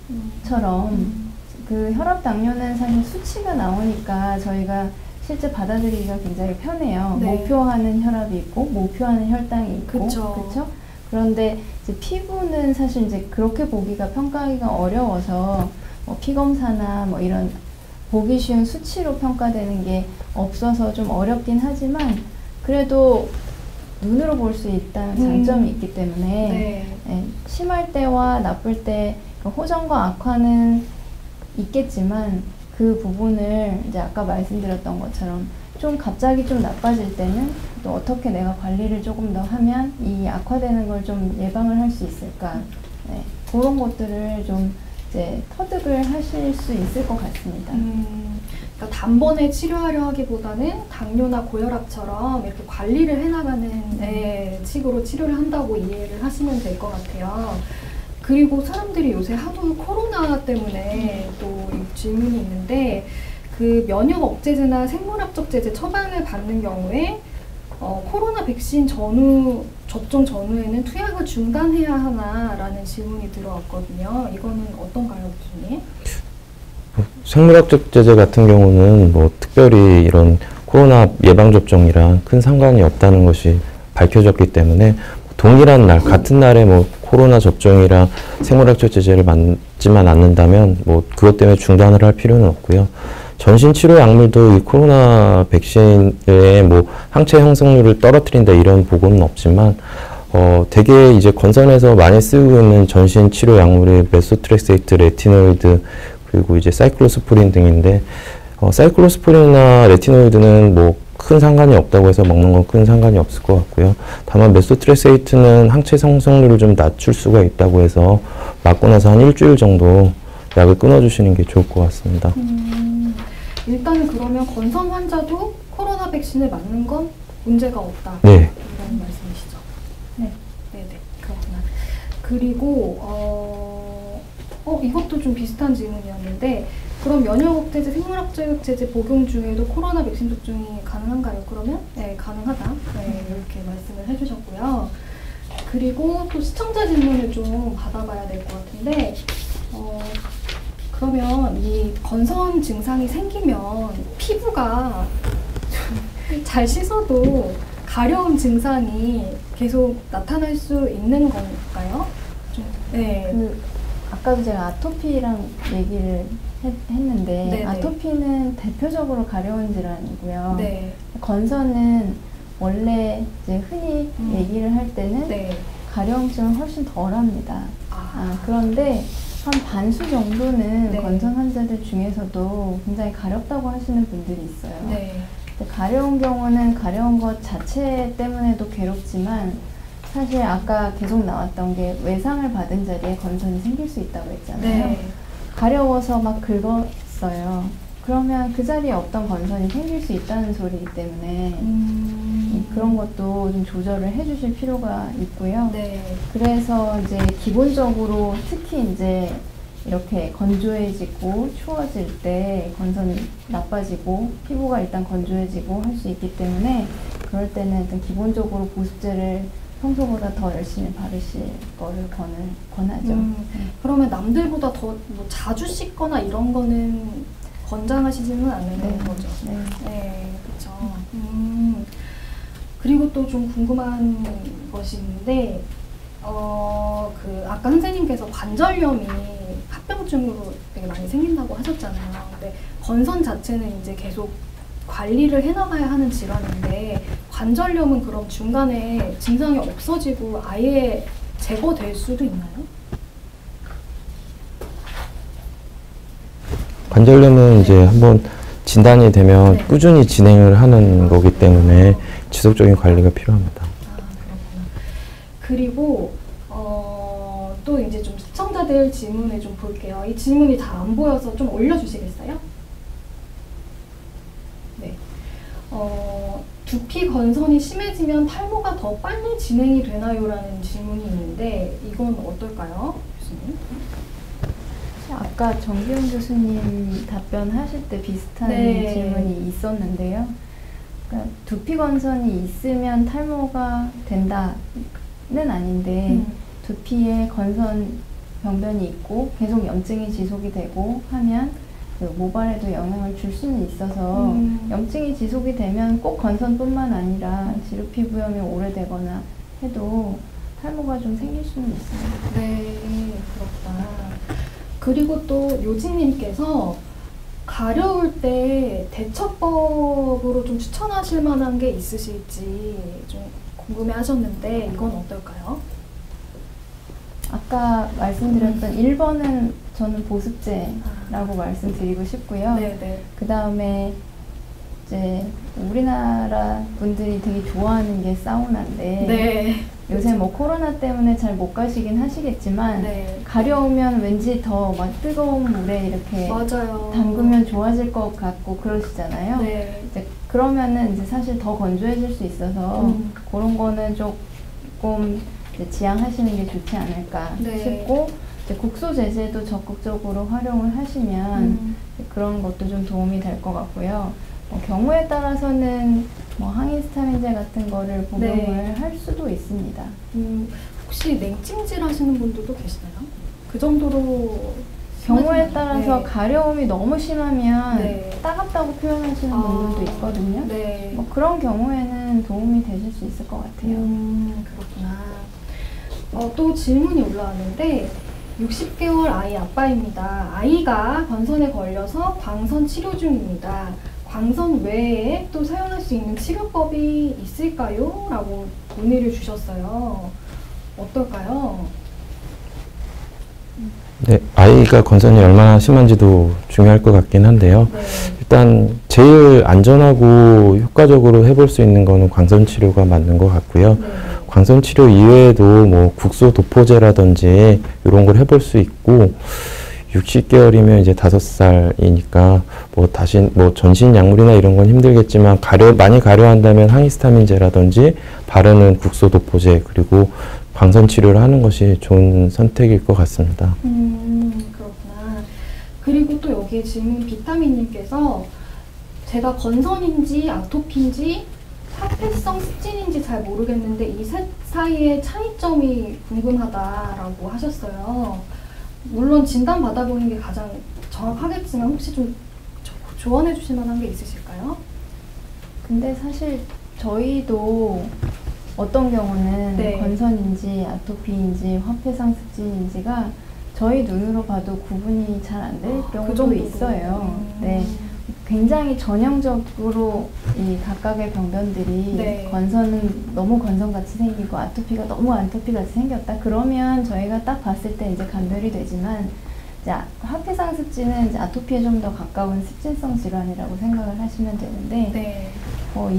Speaker 3: 그 혈압 당뇨는 사실 수치가 나오니까 저희가 실제 받아들이기가 굉장히 편해요.
Speaker 1: 네.
Speaker 3: 목표하는 혈압이 있고 목표하는 혈당이 있고,
Speaker 1: 그쵸.
Speaker 3: 그렇죠? 그런데 이제 피부는 사실 이제 그렇게 보기가 평가하기가 어려워서 뭐 피 검사나 뭐 이런 보기 쉬운 수치로 평가되는 게 없어서 좀 어렵긴 하지만 그래도 눈으로 볼 수 있다는 장점이 있기 때문에
Speaker 1: 네.
Speaker 3: 예, 심할 때와 나쁠 때 호전과 악화는 있겠지만 그 부분을 이제 아까 말씀드렸던 것처럼 좀 갑자기 좀 나빠질 때는 또 어떻게 내가 관리를 조금 더 하면 이 악화되는 걸 좀 예방을 할 수 있을까, 네, 그런 것들을 좀 이제 터득을 하실 수 있을 것 같습니다.
Speaker 1: 그러니까 단번에 치료하려 하기보다는 당뇨나 고혈압처럼 이렇게 관리를 해나가는 식으로 치료를 한다고 이해를 하시면 될 것 같아요. 그리고 사람들이 요새 하도 코로나 때문에 또 질문이 있는데 그 면역 억제제나 생물학적 제제 처방을 받는 경우에 코로나 백신 접종 전후에는 투약을 중단해야 하나라는 질문이 들어왔거든요. 이거는 어떤가요, 교수님?
Speaker 2: 생물학적 제제 같은 경우는 뭐 특별히 이런 코로나 예방접종이랑 큰 상관이 없다는 것이 밝혀졌기 때문에 동일한 날, 같은 날에 뭐 코로나 접종이랑 생물학적 제제를 맞지만 않는다면 뭐 그것 때문에 중단을 할 필요는 없고요. 전신 치료 약물도 이 코로나 백신의 뭐 항체 형성률을 떨어뜨린다 이런 보고는 없지만 되게 이제 건선에서 많이 쓰고 있는 전신 치료 약물이 메소트렉세이트, 레티노이드 그리고 이제 사이클로스프린 등인데 사이클로스프린이나 레티노이드는 뭐 큰 상관이 없다고 해서 먹는 건 큰 상관이 없을 것 같고요. 다만 메소트렉세이트는 항체 형성률을 좀 낮출 수가 있다고 해서 맞고 나서 한 일주일 정도 약을 끊어주시는 게 좋을 것 같습니다.
Speaker 1: 일단은 그러면 건선 환자도 코로나 백신을 맞는 건 문제가 없다.
Speaker 2: 네.
Speaker 1: 이런 말씀이시죠?
Speaker 3: 네.
Speaker 1: 네네, 그렇구나. 그리고 이것도 좀 비슷한 질문이었는데 그럼 면역 억제제, 생물학적 제제 복용 중에도 코로나 백신 접종이 가능한가요? 그러면 네, 가능하다. 네, 이렇게 말씀을 해주셨고요. 그리고 또 시청자 질문을 좀 받아봐야 될 것 같은데 그러면 이 건선 증상이 생기면 피부가 잘 씻어도 가려운 증상이 계속 나타날 수 있는 건가요? 네.
Speaker 3: 아까도 제가 아토피랑 얘기를 했는데
Speaker 1: 네네.
Speaker 3: 아토피는 대표적으로 가려운 질환이고요.
Speaker 1: 네.
Speaker 3: 건선은 원래 이제 흔히 얘기를 할 때는
Speaker 1: 네.
Speaker 3: 가려움증은 훨씬 덜합니다. 그런데 한 반수 정도는
Speaker 1: 네.
Speaker 3: 건선 환자들 중에서도 굉장히 가렵다고 하시는 분들이 있어요.
Speaker 1: 네.
Speaker 3: 가려운 경우는 가려운 것 자체 때문에도 괴롭지만 사실 아까 계속 나왔던 게 외상을 받은 자리에 건선이 생길 수 있다고 했잖아요.
Speaker 1: 네.
Speaker 3: 가려워서 막 긁었어요. 그러면 그 자리에 없던 건선이 생길 수 있다는 소리이기 때문에 그런 것도 좀 조절을 해주실 필요가 있고요.
Speaker 1: 네.
Speaker 3: 그래서 이제 기본적으로 특히 이제 이렇게 건조해지고 추워질 때 건선이 나빠지고 피부가 일단 건조해지고 할 수 있기 때문에 그럴 때는 일단 기본적으로 보습제를 평소보다 더 열심히 바르실 거를 권하죠.
Speaker 1: 그러면 남들보다 더 뭐 자주 씻거나 이런 거는 권장하시지는 않는 거죠?
Speaker 3: 네.
Speaker 1: 네, 그렇죠. 그리고 또 좀 궁금한 것이 있는데 아까 선생님께서 관절염이 합병증으로 되게 많이 생긴다고 하셨잖아요. 근데 건선 자체는 이제 계속 관리를 해나가야 하는 질환인데 관절염은 그럼 중간에 증상이 없어지고 아예 제거될 수도 있나요?
Speaker 2: 관절염은 이제 한번 진단이 되면
Speaker 1: 네.
Speaker 2: 꾸준히 진행을 하는 거기 때문에 지속적인 관리가 필요합니다.
Speaker 1: 그렇구나. 그리고 또 이제 좀 시청자들 질문을 좀 볼게요. 이 질문이 잘 안 보여서 좀 올려주시겠어요? 네. 두피 건선이 심해지면 탈모가 더 빨리 진행이 되나요? 라는 질문이 있는데 이건 어떨까요? 교수님?
Speaker 3: 아까 정기용 교수님 답변하실 때 비슷한
Speaker 1: 네.
Speaker 3: 질문이 있었는데요. 그러니까 두피 건선이 있으면 탈모가 된다는 아닌데 두피에 건선 병변이 있고 계속 염증이 지속이 되고 하면 그 모발에도 영향을 줄 수는 있어서 염증이 지속이 되면 꼭 건선뿐만 아니라 지루 피부염이 오래되거나 해도 탈모가 좀 생길 수는 있습니다.
Speaker 1: 네, 그렇구나. 그리고 또 요진님께서 가려울 때 대처법으로 좀 추천하실 만한 게 있으실지 좀 궁금해 하셨는데 이건 어떨까요?
Speaker 3: 아까 말씀드렸던 1번은 저는 보습제라고 말씀드리고 싶고요.
Speaker 1: 네네.
Speaker 3: 그 다음에 이제 우리나라 분들이 되게 좋아하는 게 사우나인데
Speaker 1: 네.
Speaker 3: 요새 뭐 코로나 때문에 잘 못 가시긴 하시겠지만
Speaker 1: 네.
Speaker 3: 가려우면 왠지 더 막 뜨거운 물에 이렇게
Speaker 1: 맞아요.
Speaker 3: 담그면 좋아질 것 같고 그러시잖아요.
Speaker 1: 네.
Speaker 3: 이제 그러면은 이제 사실 더 건조해질 수 있어서 그런 거는 조금 이제 지양하시는 게 좋지 않을까
Speaker 1: 네.
Speaker 3: 싶고 이제 국소 제제도 적극적으로 활용을 하시면 그런 것도 좀 도움이 될 것 같고요. 경우에 따라서는 뭐 항히스타민제 같은 거를 복용을
Speaker 1: 네.
Speaker 3: 할 수도 있습니다.
Speaker 1: 혹시 냉찜질 하시는 분들도 계시나요? 그 정도로
Speaker 3: 경우에
Speaker 1: 심하진
Speaker 3: 따라서
Speaker 1: 않아요.
Speaker 3: 가려움이 너무 심하면
Speaker 1: 네.
Speaker 3: 따갑다고 표현하시는 분들도 있거든요.
Speaker 1: 네.
Speaker 3: 뭐 그런 경우에는 도움이 되실 수 있을 것 같아요.
Speaker 1: 그렇구나. 또 질문이 올라왔는데 60개월 아이 아빠입니다. 아이가 건선에 걸려서 광선 치료 중입니다. 광선 외에 또 사용할 수 있는 치료법이 있을까요? 라고 문의를 주셨어요. 어떨까요?
Speaker 2: 네, 아이가 건선이 얼마나 심한지도 중요할 것 같긴 한데요.
Speaker 1: 네.
Speaker 2: 일단 제일 안전하고 효과적으로 해볼 수 있는 거는 광선 치료가 맞는 것 같고요.
Speaker 1: 네.
Speaker 2: 광선 치료 이외에도 뭐 국소 도포제라든지 이런 걸 해볼 수 있고 60개월이면 이제 5살이니까 뭐 다시 뭐 전신 약물이나 이런 건 힘들겠지만 많이 가려한다면 항히스타민제라든지 바르는 국소 도포제 그리고 광선 치료를 하는 것이 좋은 선택일 것 같습니다.
Speaker 1: 그렇구나. 그리고 또 여기에 질문 비타민님께서 제가 건선인지 아토피인지 화폐성 습진인지 잘 모르겠는데 이 셋 사이의 차이점이 궁금하다라고 하셨어요. 물론 진단 받아보는 게 가장 정확하겠지만 혹시 좀 조언해 주실 만한 게 있으실까요?
Speaker 3: 근데 사실 저희도 어떤 경우는
Speaker 1: 네.
Speaker 3: 건선인지 아토피인지 화폐상 습진인지가 저희 눈으로 봐도 구분이 잘 안 될 경우도
Speaker 1: 정도로.
Speaker 3: 있어요. 네, 굉장히 전형적으로 이 각각의 병변들이
Speaker 1: 네.
Speaker 3: 건선은 너무 건선같이 생기고 아토피가 너무 아토피같이 생겼다. 그러면 저희가 딱 봤을 때 이제 감별이 되지만 이제 화폐상 습진은 이제 아토피에 좀 더 가까운 습진성 질환이라고 생각을 하시면 되는데
Speaker 1: 네.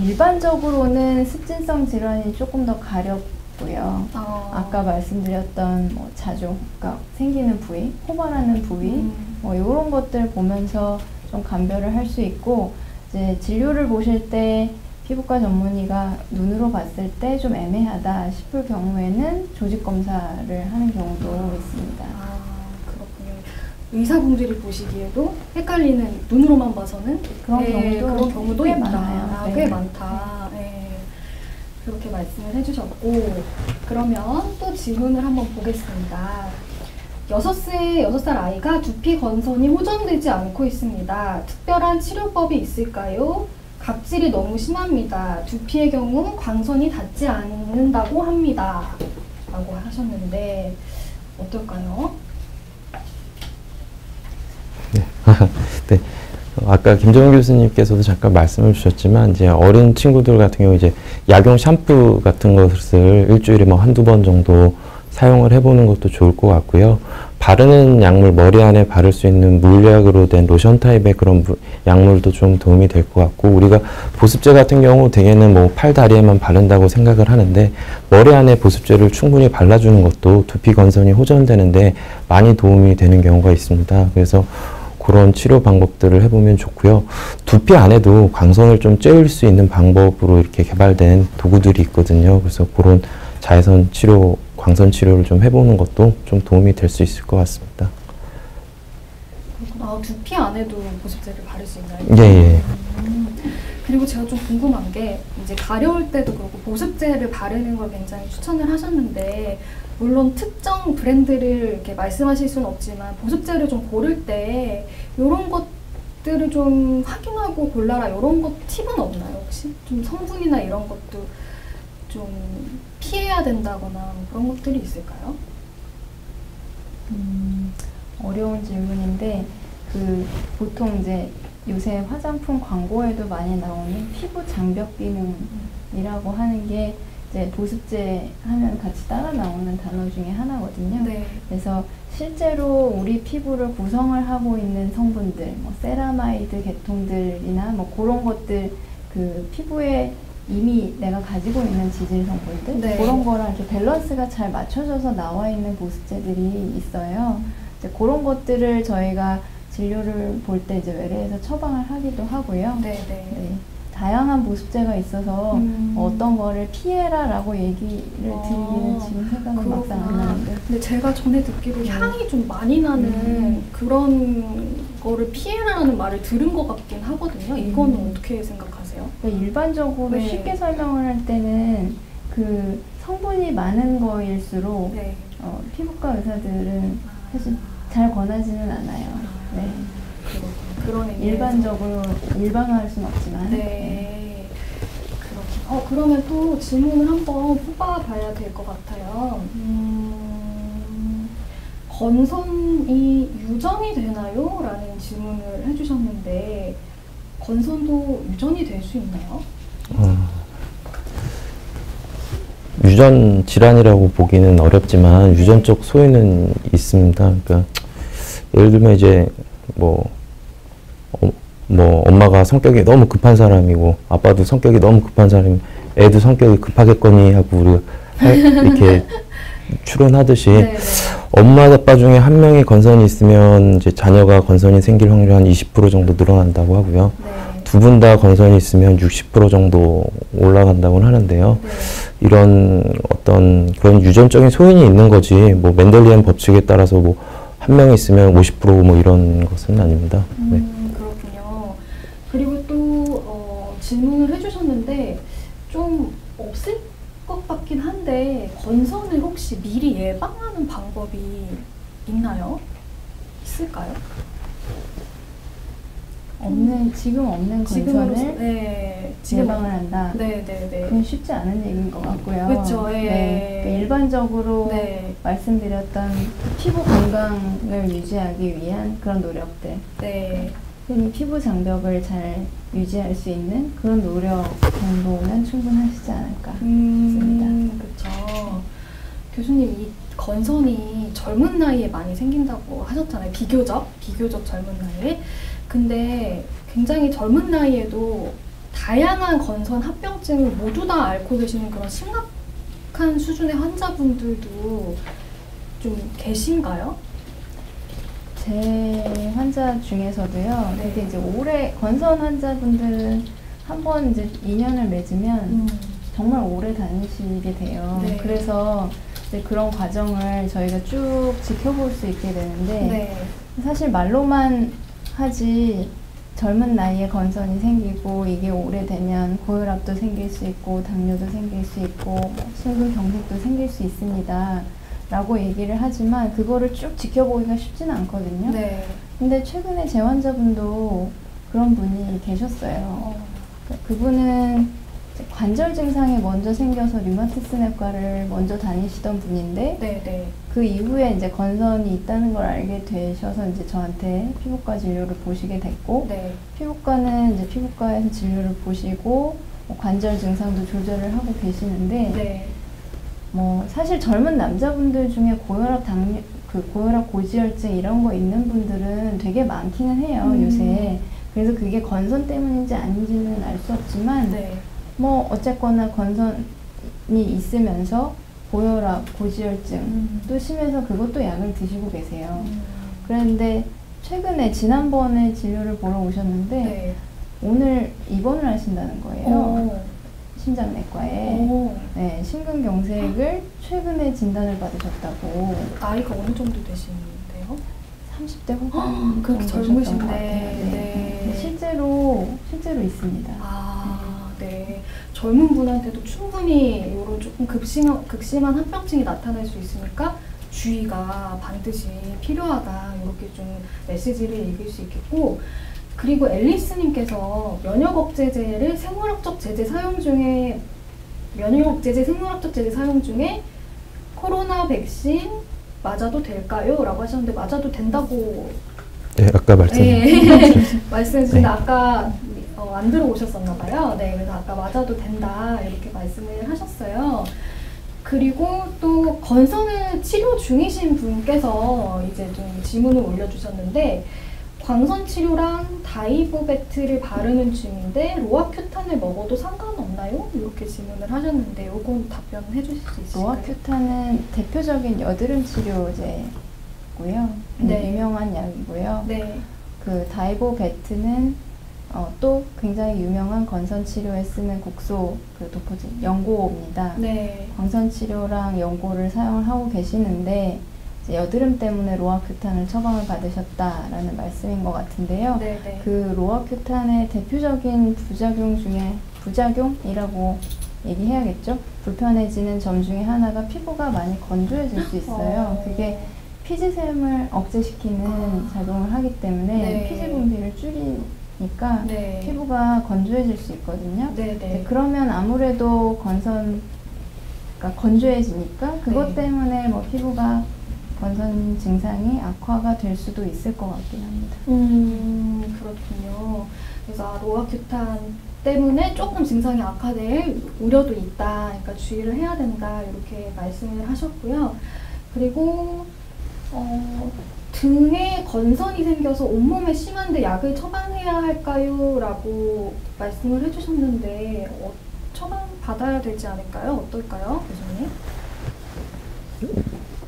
Speaker 3: 일반적으로는 습진성 질환이 조금 더 가렵고요. 아까 말씀드렸던 뭐 자조가 생기는 부위, 호발하는 부위, 뭐 이런 것들 보면서 좀 감별을 할 수 있고 이제 진료를 보실 때 피부과 전문의가 눈으로 봤을 때 좀 애매하다 싶을 경우에는 조직 검사를 하는 경우도 있습니다.
Speaker 1: 그렇군요. 의사분들이 보시기에도 헷갈리는 눈으로만 봐서는
Speaker 3: 그런
Speaker 1: 그런 경우도
Speaker 3: 꽤
Speaker 1: 있다.
Speaker 3: 많아요.
Speaker 1: 꽤
Speaker 3: 네.
Speaker 1: 많다. 네. 그렇게 말씀을 해주셨고 그러면 또 질문을 한번 보겠습니다. 6살 아이가 두피 건선이 호전되지 않고 있습니다. 특별한 치료법이 있을까요? 각질이 너무 심합니다. 두피의 경우 광선이 닿지 않는다고 합니다. 라고 하셨는데 어떨까요?
Speaker 2: 네. 아까 김정은 교수님께서도 잠깐 말씀을 주셨지만 이제 어린 친구들 같은 경우 이제 약용 샴푸 같은 것을 일주일에 뭐 한두 번 정도 사용을 해보는 것도 좋을 것 같고요. 바르는 약물, 머리 안에 바를 수 있는 물약으로 된 로션 타입의 그런 약물도 좀 도움이 될 것 같고, 우리가 보습제 같은 경우 대개는 뭐 팔, 다리에만 바른다고 생각을 하는데 머리 안에 보습제를 충분히 발라주는 것도 두피 건선이 호전되는데 많이 도움이 되는 경우가 있습니다. 그래서 그런 치료 방법들을 해보면 좋고요. 두피 안에도 광선을 좀 쬐울 수 있는 방법으로 이렇게 개발된 도구들이 있거든요. 그래서 그런 자외선 치료, 광선 치료를 좀 해보는 것도 좀 도움이 될 수 있을 것 같습니다.
Speaker 1: 두피 안에도 보습제를 바를 수 있나요?
Speaker 2: 예.
Speaker 1: 그리고 제가 좀 궁금한 게 이제 가려울 때도 그렇고 보습제를 바르는 걸 굉장히 추천을 하셨는데 물론 특정 브랜드를 이렇게 말씀하실 수는 없지만 보습제를 좀 고를 때 이런 것 것들을 좀 확인하고 골라라 이런 것 팁은 없나요 혹시? 좀 성분이나 이런 것도 좀 피해야 된다거나 뭐 그런 것들이 있을까요?
Speaker 3: 어려운 질문인데 보통 이제 요새 화장품 광고에도 많이 나오는 피부 장벽 기능이라고 하는 게 이제 보습제 하면 같이 따라 나오는 단어 중에 하나거든요.
Speaker 1: 네.
Speaker 3: 그래서 실제로 우리 피부를 구성을 하고 있는 성분들, 뭐 세라마이드 계통들이나 뭐 그런 것들 그 피부에 이미 내가 가지고 있는 지질 성분들
Speaker 1: 네.
Speaker 3: 그런 거랑 이렇게 밸런스가 잘 맞춰져서 나와 있는 보습제들이 있어요. 이제 그런 것들을 저희가 진료를 볼 때 이제 외래에서 처방을 하기도 하고요.
Speaker 1: 네.
Speaker 3: 네. 다양한 보습제가 있어서 어떤 거를 피해라라고 얘기를 드리기는 지금 생각은 막상 안 나는데.
Speaker 1: 근데 제가 전에 듣기로 향이 좀 많이 나는 그런 거를 피해라는 말을 들은 것 같긴 하거든요. 이거는 어떻게 생각하세요?
Speaker 3: 그러니까 일반적으로
Speaker 1: 네.
Speaker 3: 쉽게 설명을 할 때는 그 성분이 많은 거일수록
Speaker 1: 네.
Speaker 3: 피부과 의사들은 사실 잘 권하지는 않아요. 네.
Speaker 1: 그런 의미에서.
Speaker 3: 일반적으로 일반화할 수는 없지만.
Speaker 1: 네. 그렇군요. 그러면 또 질문을 한번 뽑아봐야 될 것 같아요. 건선이 유전이 되나요? 라는 질문을 해주셨는데 건선도 유전이 될 수 있나요?
Speaker 2: 유전 질환이라고 보기는 어렵지만 유전적 소인은 있습니다. 그러니까 예를 들면 이제 뭐 엄마가 성격이 너무 급한 사람이고 아빠도 성격이 너무 급한 사람이 애도 성격이 급하겠거니 하고 우리가 이렇게 추론하듯이
Speaker 1: 네네.
Speaker 2: 엄마 아빠 중에 한 명이 건선이 있으면 이제 자녀가 건선이 생길 확률이 한 20% 정도 늘어난다고 하고요.
Speaker 1: 네.
Speaker 2: 두 분 다 건선이 있으면 60% 정도 올라간다고 하는데요.
Speaker 1: 네.
Speaker 2: 이런 어떤 그런 유전적인 소인이 있는 거지 뭐 멘델리안 법칙에 따라서 뭐 한 명 있으면 50%뭐 이런 것은 아닙니다. 네.
Speaker 1: 그렇군요. 그리고 또 질문을 해주셨는데 좀 없을 것 같긴 한데 건선을 혹시 미리 예방하는 방법이 있나요? 있을까요?
Speaker 3: 지금 없는 건선을
Speaker 1: 네,
Speaker 3: 예방을 한다.
Speaker 1: 네네네.
Speaker 3: 그건 쉽지 않은 얘기인 것 같고요.
Speaker 1: 그렇죠. 예.
Speaker 3: 네, 그러니까 일반적으로
Speaker 1: 네.
Speaker 3: 말씀드렸던 피부 건강을 유지하기 위한 그런 노력들,
Speaker 1: 네.
Speaker 3: 흔히 피부 장벽을 잘 유지할 수 있는 그런 노력 정도면 충분하시지 않을까 싶습니다.
Speaker 1: 그렇죠. 교수님, 이 건선이 젊은 나이에 많이 생긴다고 하셨잖아요. 비교적 젊은 나이에. 근데 굉장히 젊은 나이에도 다양한 건선 합병증을 모두 다 앓고 계시는 그런 심각한 수준의 환자분들도 좀 계신가요?
Speaker 3: 제 환자 중에서도요.
Speaker 1: 네.
Speaker 3: 되게 이제 오래 건선 환자분들은 한번 이제 인연을 맺으면 정말 오래 다니시게 돼요.
Speaker 1: 네.
Speaker 3: 그래서 이제 그런 과정을 저희가 쭉 지켜볼 수 있게 되는데
Speaker 1: 네.
Speaker 3: 사실 말로만 하지 젊은 나이에 건선이 생기고 이게 오래되면 고혈압도 생길 수 있고 당뇨도 생길 수 있고 심근경색도 생길 수 있습니다 라고 얘기를 하지만 그거를 쭉 지켜보기가 쉽지는 않거든요.
Speaker 1: 네.
Speaker 3: 근데 최근에 제 환자분도 그런 분이 계셨어요. 그분은 관절 증상이 먼저 생겨서 류마티스 내과를 먼저 다니시던 분인데
Speaker 1: 네.
Speaker 3: 그 이후에 이제 건선이 있다는 걸 알게 되셔서 이제 저한테 피부과 진료를 보시게 됐고
Speaker 1: 네.
Speaker 3: 피부과는 이제 피부과에서 진료를 보시고 뭐 관절 증상도 조절을 하고 계시는데
Speaker 1: 네.
Speaker 3: 뭐 사실 젊은 남자분들 중에 고혈압 당뇨 고혈압 고지혈증 이런 거 있는 분들은 되게 많기는 해요 요새. 그래서 그게 건선 때문인지 아닌지는 알 수 없지만
Speaker 1: 네.
Speaker 3: 뭐 어쨌거나 건선이 있으면서 고혈압, 고지혈증도 심해서 그것도 약을 드시고 계세요. 그런데 최근에 지난번에 진료를 보러 오셨는데
Speaker 1: 네.
Speaker 3: 오늘 입원을 하신다는 거예요. 심장내과에. 네, 심근경색을 최근에 진단을 받으셨다고.
Speaker 1: 나이가 어느 정도 되시는데요?
Speaker 3: 30대 후반
Speaker 1: 그렇게
Speaker 3: 정도
Speaker 1: 젊으신데.
Speaker 3: 되셨던 것 같아요.
Speaker 1: 네.
Speaker 3: 실제로 있습니다.
Speaker 1: 네. 젊은 분한테도 충분히 이런 조금 극심한 합병증이 나타날 수 있으니까 주의가 반드시 필요하다. 이렇게 좀 메시지를 읽을 수 있겠고, 그리고 앨리스님께서 면역억제제를 생물학적 제제 사용 중에 코로나 백신 맞아도 될까요? 라고 하셨는데 맞아도 된다고
Speaker 2: 네, 아까
Speaker 1: 말씀해주셨는데 네. 아까 안 들어오셨었나 봐요. 네, 그래서 아까 맞아도 된다 이렇게 말씀을 하셨어요. 그리고 또 건선을 치료 중이신 분께서 이제 좀 질문을 올려주셨는데 광선 치료랑 다이보베트를 바르는 중인데 로아큐탄을 먹어도 상관없나요? 이렇게 질문을 하셨는데 이건 답변해 주실 수 있을까요?
Speaker 3: 로아큐탄은 대표적인 여드름 치료제고요.
Speaker 1: 네.
Speaker 3: 유명한 약이고요.
Speaker 1: 네.
Speaker 3: 그 다이보베트는 또 굉장히 유명한 건선 치료에 쓰는 국소 그 도포제 연고입니다.
Speaker 1: 네.
Speaker 3: 광선 치료랑 연고를 사용을 하고 계시는데 이제 여드름 때문에 로아큐탄을 처방을 받으셨다라는 말씀인 것 같은데요.
Speaker 1: 네네.
Speaker 3: 그 로아큐탄의 대표적인 부작용이라고 얘기해야겠죠. 불편해지는 점 중에 하나가 피부가 많이 건조해질 수 있어요. 그게 피지샘을 억제시키는 작용을 하기 때문에
Speaker 1: 네.
Speaker 3: 피지 분비를 줄이니까
Speaker 1: 네.
Speaker 3: 피부가 건조해질 수 있거든요.
Speaker 1: 네네.
Speaker 3: 그러면 아무래도 건조해지니까 그것
Speaker 1: 네.
Speaker 3: 때문에 뭐 피부가 건선 증상이 악화가 될 수도 있을 것 같긴 합니다.
Speaker 1: 그렇군요. 그래서 로아큐탄 때문에 조금 증상이 악화될 우려도 있다. 그러니까 주의를 해야 된다. 이렇게 말씀을 하셨고요. 그리고 등에 건선이 생겨서 온몸에 심한데 약을 처방해야 할까요? 라고 말씀을 해주셨는데 처방 받아야 되지 않을까요? 어떨까요, 교수님?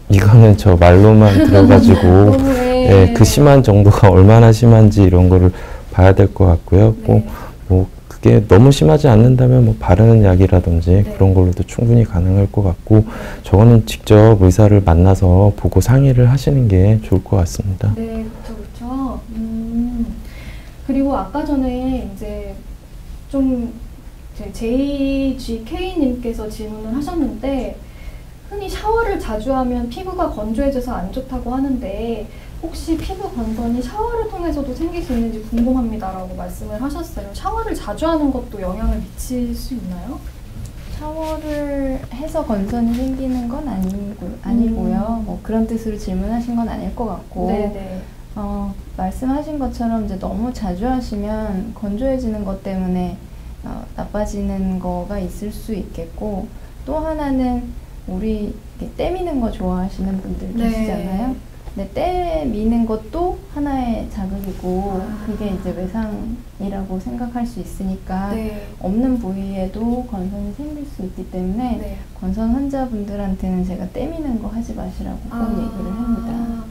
Speaker 2: 이거는 저 말로만 들어가지고 네, 그 심한 정도가 얼마나 심한지 이런 거를 봐야 될 것 같고요.
Speaker 1: 네.
Speaker 2: 뭐 그게 너무 심하지 않는다면 뭐 바르는 약이라든지
Speaker 1: 네.
Speaker 2: 그런 걸로도 충분히 가능할 것 같고 저거는 직접 의사를 만나서 보고 상의를 하시는 게 좋을 것 같습니다.
Speaker 1: 네, 그렇죠. 그리고 아까 전에 이제 좀 JGK님께서 질문을 하셨는데 흔히 샤워를 자주 하면 피부가 건조해져서 안 좋다고 하는데 혹시 피부 건선이 샤워를 통해서도 생길 수 있는지 궁금합니다 라고 말씀을 하셨어요. 샤워를 자주 하는 것도 영향을 미칠 수 있나요?
Speaker 3: 샤워를 해서 건선이 생기는 건 아니고요. 뭐 그런 뜻으로 질문하신 건 아닐 것 같고
Speaker 1: 네네.
Speaker 3: 말씀하신 것처럼 이제 너무 자주 하시면 건조해지는 것 때문에 나빠지는 거가 있을 수 있겠고 또 하나는 우리 때미는 거 좋아하시는 분들 계시잖아요. 근데 때미는 것도 하나의 자극이고 그게 이제 외상이라고 생각할 수 있으니까
Speaker 1: 네.
Speaker 3: 없는 부위에도 건선이 생길 수 있기 때문에
Speaker 1: 네.
Speaker 3: 건선 환자분들한테는 제가 때미는 거 하지 마시라고 꼭 얘기를 합니다.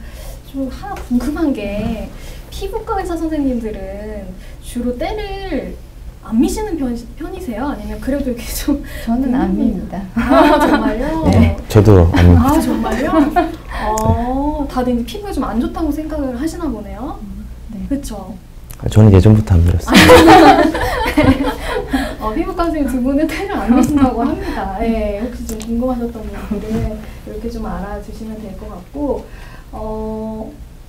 Speaker 1: 좀 하나 궁금한 게 피부과 의사 선생님들은 주로 때를 안 미시는 편이세요? 아니면 그래도 이렇게 좀
Speaker 3: 저는 안 밉니다.
Speaker 1: 아 정말요?
Speaker 2: 네, 저도 안 밉니다.
Speaker 1: 아 정말요? 다들 이제 피부에 좀 안 좋다고 생각을 하시나 보네요.
Speaker 3: 네.
Speaker 1: 그렇죠.
Speaker 2: 저는 예전부터 안 밀었어요.
Speaker 1: 피부과 선생님 두 분은 때를 안 미신다고 합니다. 네, 혹시 좀 궁금하셨던 분들은 이렇게 좀 알아주시면 될 것 같고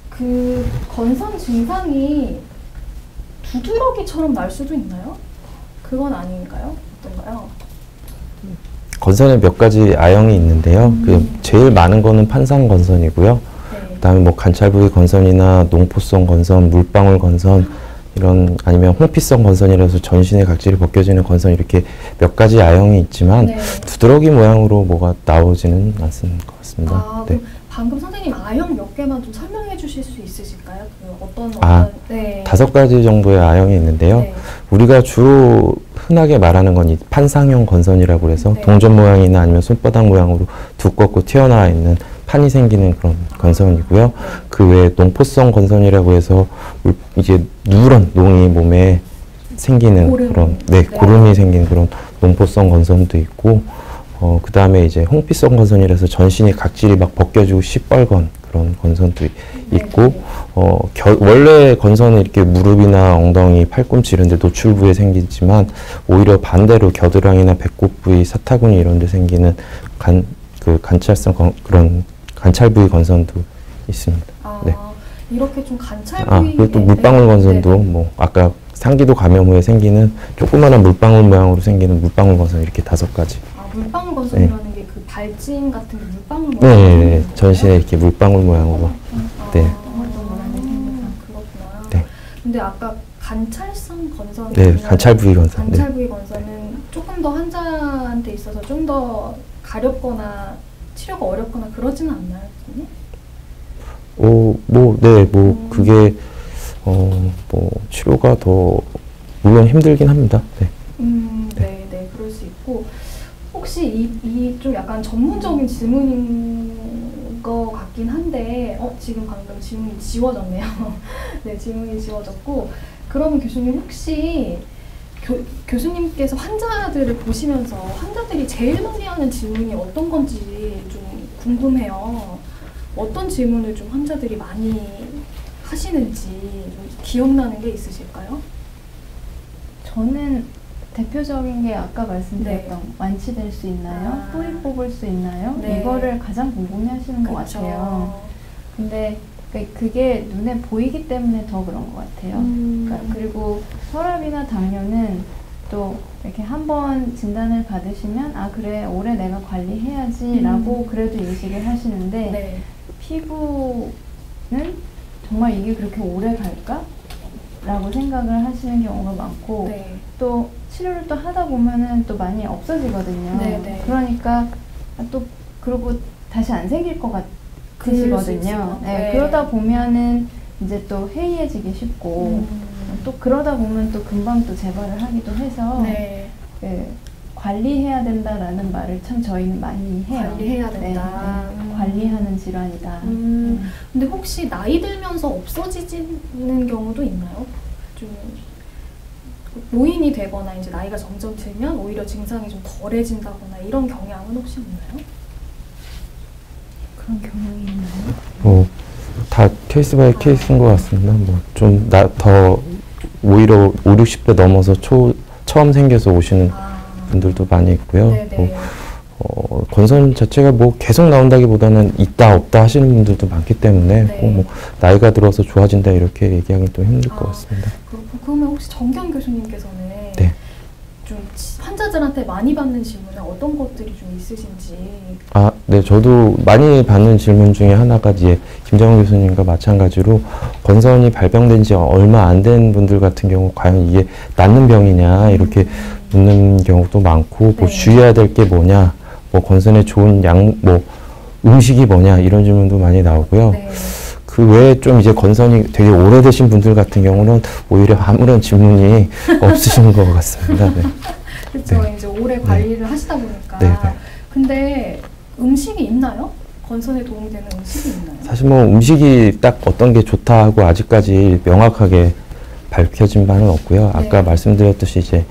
Speaker 1: 그 건선 증상이 두드러기처럼 날 수도 있나요? 그건 아닌가요? 어떤가요?
Speaker 2: 건선에 몇 가지 아형이 있는데요. 그 제일 많은 거는 판상 건선이고요.
Speaker 1: 네.
Speaker 2: 그다음에 뭐 관찰 부위 건선이나 농포성 건선, 물방울 건선 이런 아니면 홍피성 건선이라서 전신의 각질이 벗겨지는 건선 이렇게 몇 가지 아형이 있지만
Speaker 1: 네.
Speaker 2: 두드러기 모양으로 뭐가 나오지는 않는 것 같습니다. 네.
Speaker 1: 방금 선생님 아형 몇 개만 좀 설명해 주실 수 있으실까요? 그 어떤 네.
Speaker 2: 5가지 정도의 아형이 있는데요.
Speaker 1: 네.
Speaker 2: 우리가 주로 흔하게 말하는 건 이 판상형 건선이라고 해서
Speaker 1: 네.
Speaker 2: 동전 모양이나 아니면 손바닥 모양으로 두껍고 튀어나와 있는 판이 생기는 그런 건선이고요. 그 외에 농포성 건선이라고 해서 이제 누런 농이 몸에 생기는
Speaker 1: 고름.
Speaker 2: 그런
Speaker 1: 네.
Speaker 2: 고름이 생긴 그런 농포성 건선도 있고 그 다음에 이제 홍피성 건선이라서 전신이 각질이 막 벗겨지고 시뻘건 그런 건선도 있고 원래 건선은 이렇게 무릎이나 엉덩이, 팔꿈치 이런 데 노출 부위에 생기지만 오히려 반대로 겨드랑이나 배꼽 부위, 사타구니 이런 데 생기는 그런 관찰 부위 건선도 있습니다.
Speaker 1: 네. 이렇게 좀 관찰
Speaker 2: 아,
Speaker 1: 부위.
Speaker 2: 그리고 또 물방울 건선도 뭐 아까 상기도 감염 후에 생기는 조그마한 물방울 모양으로 생기는 물방울 건선 이렇게 5가지.
Speaker 1: 아, 물방울 건선이라는 게 그 발진 같은 게 물방울 모양.
Speaker 2: 네, 전신에 이렇게 물방울 모양으로. 네.
Speaker 1: 그렇구나.
Speaker 2: 네.
Speaker 1: 근데 아까 관찰성 건선.
Speaker 2: 네, 관찰 부위 건선.
Speaker 1: 관찰
Speaker 2: 네.
Speaker 1: 부위 건선은 조금 더 환자한테 있어서 좀 더 가렵거나 치료가 어렵거나 그러지는 않나요, 선생님?
Speaker 2: 그게, 뭐, 치료가 더, 물론 힘들긴 합니다. 네.
Speaker 1: 네, 그럴 수 있고. 혹시 이 좀 약간 전문적인 질문인 것 같긴 한데, 지금 방금 질문이 지워졌네요. 네, 질문이 지워졌고. 그러면 교수님 혹시 교수님께서 환자들을 보시면서 환자들이 제일 많이 하는 질문이 어떤 건지 좀 궁금해요. 어떤 질문을 좀 환자들이 많이 하시는지 좀 기억나는 게 있으실까요?
Speaker 3: 저는 대표적인 게 아까 말씀드렸던 완치될 수 있나요? 뿌리 뽑을 수 있나요?
Speaker 1: 네.
Speaker 3: 이거를 가장 궁금해 하시는 것
Speaker 1: 그쵸.
Speaker 3: 같아요. 근데 그게 눈에 보이기 때문에 더 그런 것 같아요. 그러니까 그리고 혈압이나 당뇨는 또 이렇게 한번 진단을 받으시면 아 그래 올해 내가 관리해야지 라고 그래도 인식을 하시는데
Speaker 1: 네.
Speaker 3: 피부는 정말 이게 그렇게 오래 갈까? 라고 생각을 하시는 경우가 많고
Speaker 1: 네.
Speaker 3: 또 치료를 또 하다 보면은 또 많이 없어지거든요.
Speaker 1: 네.
Speaker 3: 그러니까 또 그러고 다시 안 생길 것 같으시거든요. 네. 그러다 보면은 이제 또 해이해지기 쉽고 또 그러다 보면 또 금방 또 재발을 하기도 해서
Speaker 1: 네.
Speaker 3: 관리해야 된다라는 말을 참 저희는 많이 해요.
Speaker 1: 관리해야 된다.
Speaker 3: 관리하는 질환이다.
Speaker 1: 근데 혹시 나이 들면서 없어지는 경우도 있나요? 좀 노인이 되거나 이제 나이가 점점 들면 오히려 증상이 좀 덜해진다거나 이런 경향은 혹시 없나요?
Speaker 3: 그런 경향이 있나요?
Speaker 2: 다 케이스 바이 케이스인 것 같습니다. 뭐 좀 더 오히려 5, 60대 넘어서 처음 생겨서 오시는 분들도 많이 있고요. 건선 자체가 뭐 계속 나온다기보다는 있다 없다 하시는 분들도 많기 때문에 뭐 나이가 들어서 좋아진다 이렇게 얘기하기는 또 힘들 것 같습니다.
Speaker 1: 그러면 혹시 정경 교수님께서는
Speaker 2: 네.
Speaker 1: 좀 환자들한테 많이 받는 질문은 어떤 것들이 좀 있으신지?
Speaker 2: 네, 저도 많이 받는 질문 중에 하나가 이제 김정은 교수님과 마찬가지로 건선이 발병된 지 얼마 안 된 분들 같은 경우 과연 이게 낫는 병이냐 이렇게 묻는 경우도 많고 뭐 주의해야 될 게 뭐냐, 뭐 건선에 좋은 음식이 뭐냐 이런 질문도 많이 나오고요. 그 외에 좀 이제 건선이 되게 오래되신 분들 같은 경우는 오히려 아무런 질문이 없으신 것 같습니다. 네.
Speaker 1: 그렇죠. 이제 오래 관리를 하시다 보니까. 근데 음식이 있나요? 건선에 도움이 되는 음식이 있나요?
Speaker 2: 사실 뭐 음식이 딱 어떤 게 좋다 하고 아직까지 명확하게 밝혀진 바는 없고요. 아까 말씀드렸듯이 이제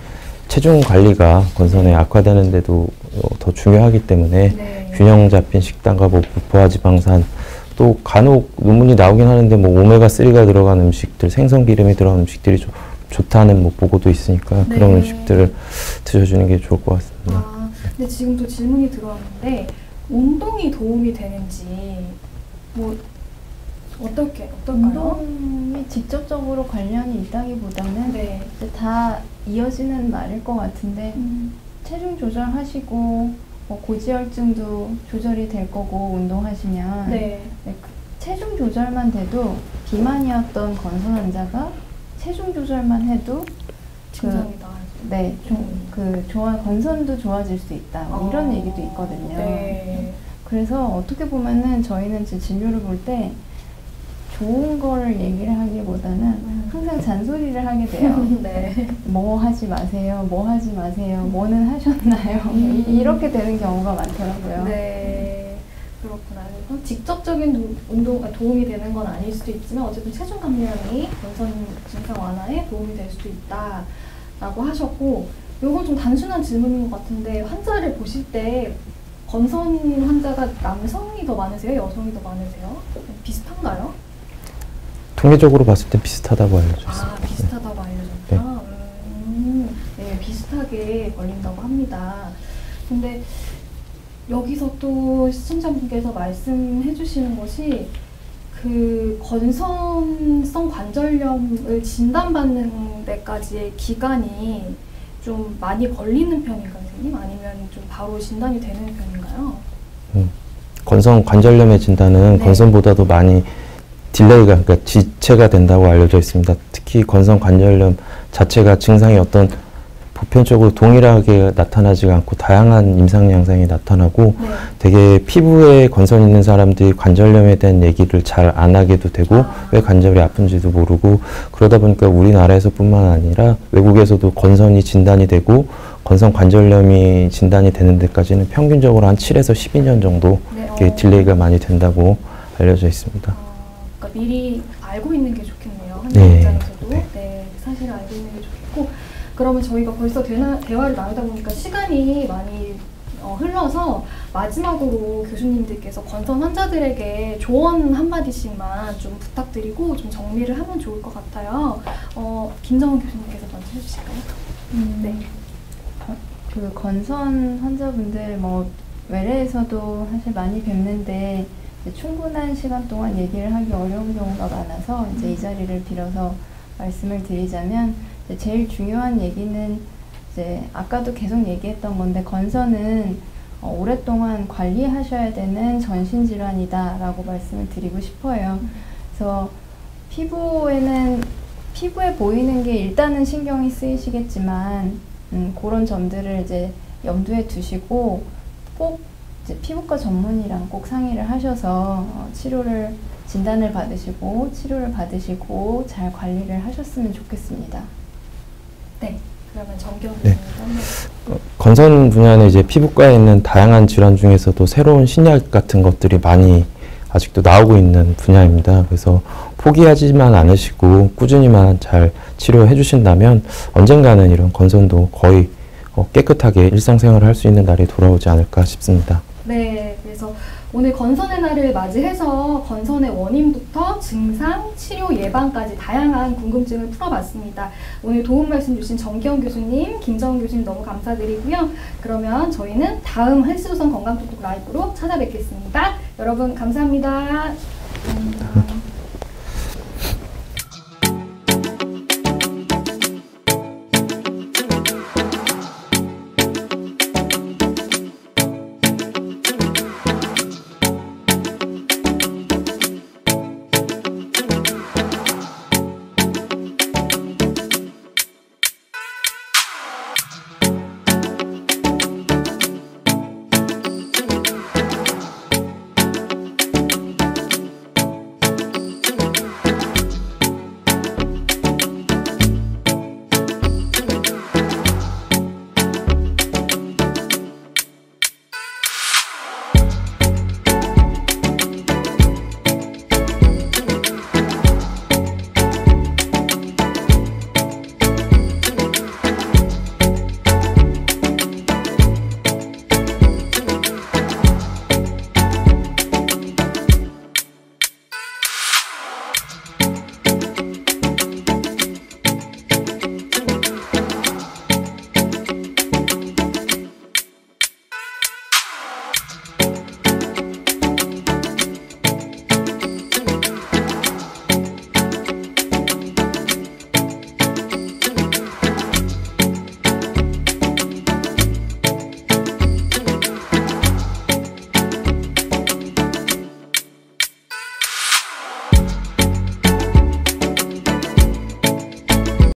Speaker 2: 체중 관리가 건선에 악화되는데도 더 중요하기 때문에 균형 잡힌 식단과 뭐 부포화 지방산 또 간혹 논문이 나오긴 하는데 뭐 오메가3가 들어간 음식들, 생선 기름이 들어간 음식들이 좋다는 뭐 보고도 있으니까 그런 음식들을 드셔주는 게 좋을 것 같습니다.
Speaker 1: 근데 지금 또 질문이 들어왔는데 운동이 도움이 되는지 뭐 어떨까요?
Speaker 3: 운동이 직접적으로 관련이 있다기보다는 이제 다 이어지는 말일 것 같은데 체중 조절하시고 뭐 고지혈증도 조절이 될 거고 운동하시면 체중 조절만 돼도 비만이었던 건선 환자가 체중 조절만 해도
Speaker 1: 증상이
Speaker 3: 건선도 좋아질 수 있다 뭐 이런 얘기도 있거든요. 그래서 어떻게 보면은 저희는 진료를 볼 때 좋은 거를 얘기를 하기보다는 항상 잔소리를 하게 돼요. 뭐 하지 마세요, 뭐 하지 마세요, 뭐는 하셨나요? 이렇게 되는 경우가 많더라고요.
Speaker 1: 그렇구나. 직접적인 도움이 되는 건 아닐 수도 있지만 어쨌든 체중 감량이 건선 증상 완화에 도움이 될 수도 있다라고 하셨고 이건 좀 단순한 질문인 것 같은데 환자를 보실 때 건선 환자가 남성이 더 많으세요? 여성이 더 많으세요? 비슷한가요?
Speaker 2: 통계적으로 봤을 때 비슷하다고 알려져 있습니다.
Speaker 1: 비슷하다고 알려졌구나. 비슷하게 걸린다고 합니다. 근데 여기서 또 시청자분께서 말씀해 주시는 것이 그 건선성 관절염을 진단받는 데까지의 기간이 좀 많이 걸리는 편인가요, 선생님? 아니면 좀 바로 진단이 되는 편인가요?
Speaker 2: 건선 관절염의 진단은
Speaker 1: 네.
Speaker 2: 건선보다도 많이 딜레이가, 그러니까 지체가 된다고 알려져 있습니다. 특히 건선 관절염 자체가 증상이 어떤 보편적으로 동일하게 나타나지가 않고 다양한 임상 양상이 나타나고
Speaker 1: 네.
Speaker 2: 되게 피부에 건선 있는 사람들이 관절염에 대한 얘기를 잘 안 하게도 되고 왜 관절이 아픈지도 모르고 그러다 보니까 우리나라에서뿐만 아니라 외국에서도 건선이 진단이 되고 건선 관절염이 진단이 되는 데까지는 평균적으로 한 7에서 12년 정도
Speaker 1: 네,
Speaker 2: 이렇게 딜레이가 많이 된다고 알려져 있습니다.
Speaker 1: 그러니까 미리 알고 있는 게 좋겠네요. 환자
Speaker 2: 네.
Speaker 1: 입장에서도.
Speaker 2: 네.
Speaker 1: 네, 사실을 알고 있는 게 좋겠고, 그러면 저희가 벌써 대화를 나누다 보니까 시간이 많이 흘러서 마지막으로 교수님들께서 건선 환자들에게 조언 한마디씩만 좀 부탁드리고 좀 정리를 하면 좋을 것 같아요. 김정은 교수님께서 먼저 해주실까요? 네.
Speaker 3: 그 건선 환자분들 뭐 외래에서도 사실 많이 뵙는데 이제 충분한 시간 동안 얘기를 하기 어려운 경우가 많아서 이제 이 자리를 빌어서 말씀을 드리자면 이제 제일 중요한 얘기는 이제 아까도 계속 얘기했던 건데 건선은 오랫동안 관리하셔야 되는 전신질환이다라고 말씀을 드리고 싶어요. 그래서 피부에 보이는 게 일단은 신경이 쓰이시겠지만 그런 점들을 이제 염두에 두시고 꼭 이제 피부과 전문의랑 꼭 상의를 하셔서 진단을 받으시고 치료를 받으시고 잘 관리를 하셨으면 좋겠습니다.
Speaker 1: 네. 그러면 정경
Speaker 2: 네.
Speaker 1: 교수님
Speaker 2: 건선 분야는 이제 피부과에 있는 다양한 질환 중에서도 새로운 신약 같은 것들이 많이 아직도 나오고 있는 분야입니다. 그래서 포기하지만 않으시고 꾸준히만 잘 치료해 주신다면 언젠가는 이런 건선도 거의 깨끗하게 일상생활을 할 수 있는 날이 돌아오지 않을까 싶습니다.
Speaker 1: 네, 그래서 오늘 건선의 날을 맞이해서 건선의 원인부터 증상, 치료 예방까지 다양한 궁금증을 풀어봤습니다. 오늘 도움 말씀 주신 정기영 교수님, 김정은 교수님 너무 감사드리고요. 그러면 저희는 다음 헬스조선 건강톡톡 라이브로 찾아뵙겠습니다. 여러분 감사합니다.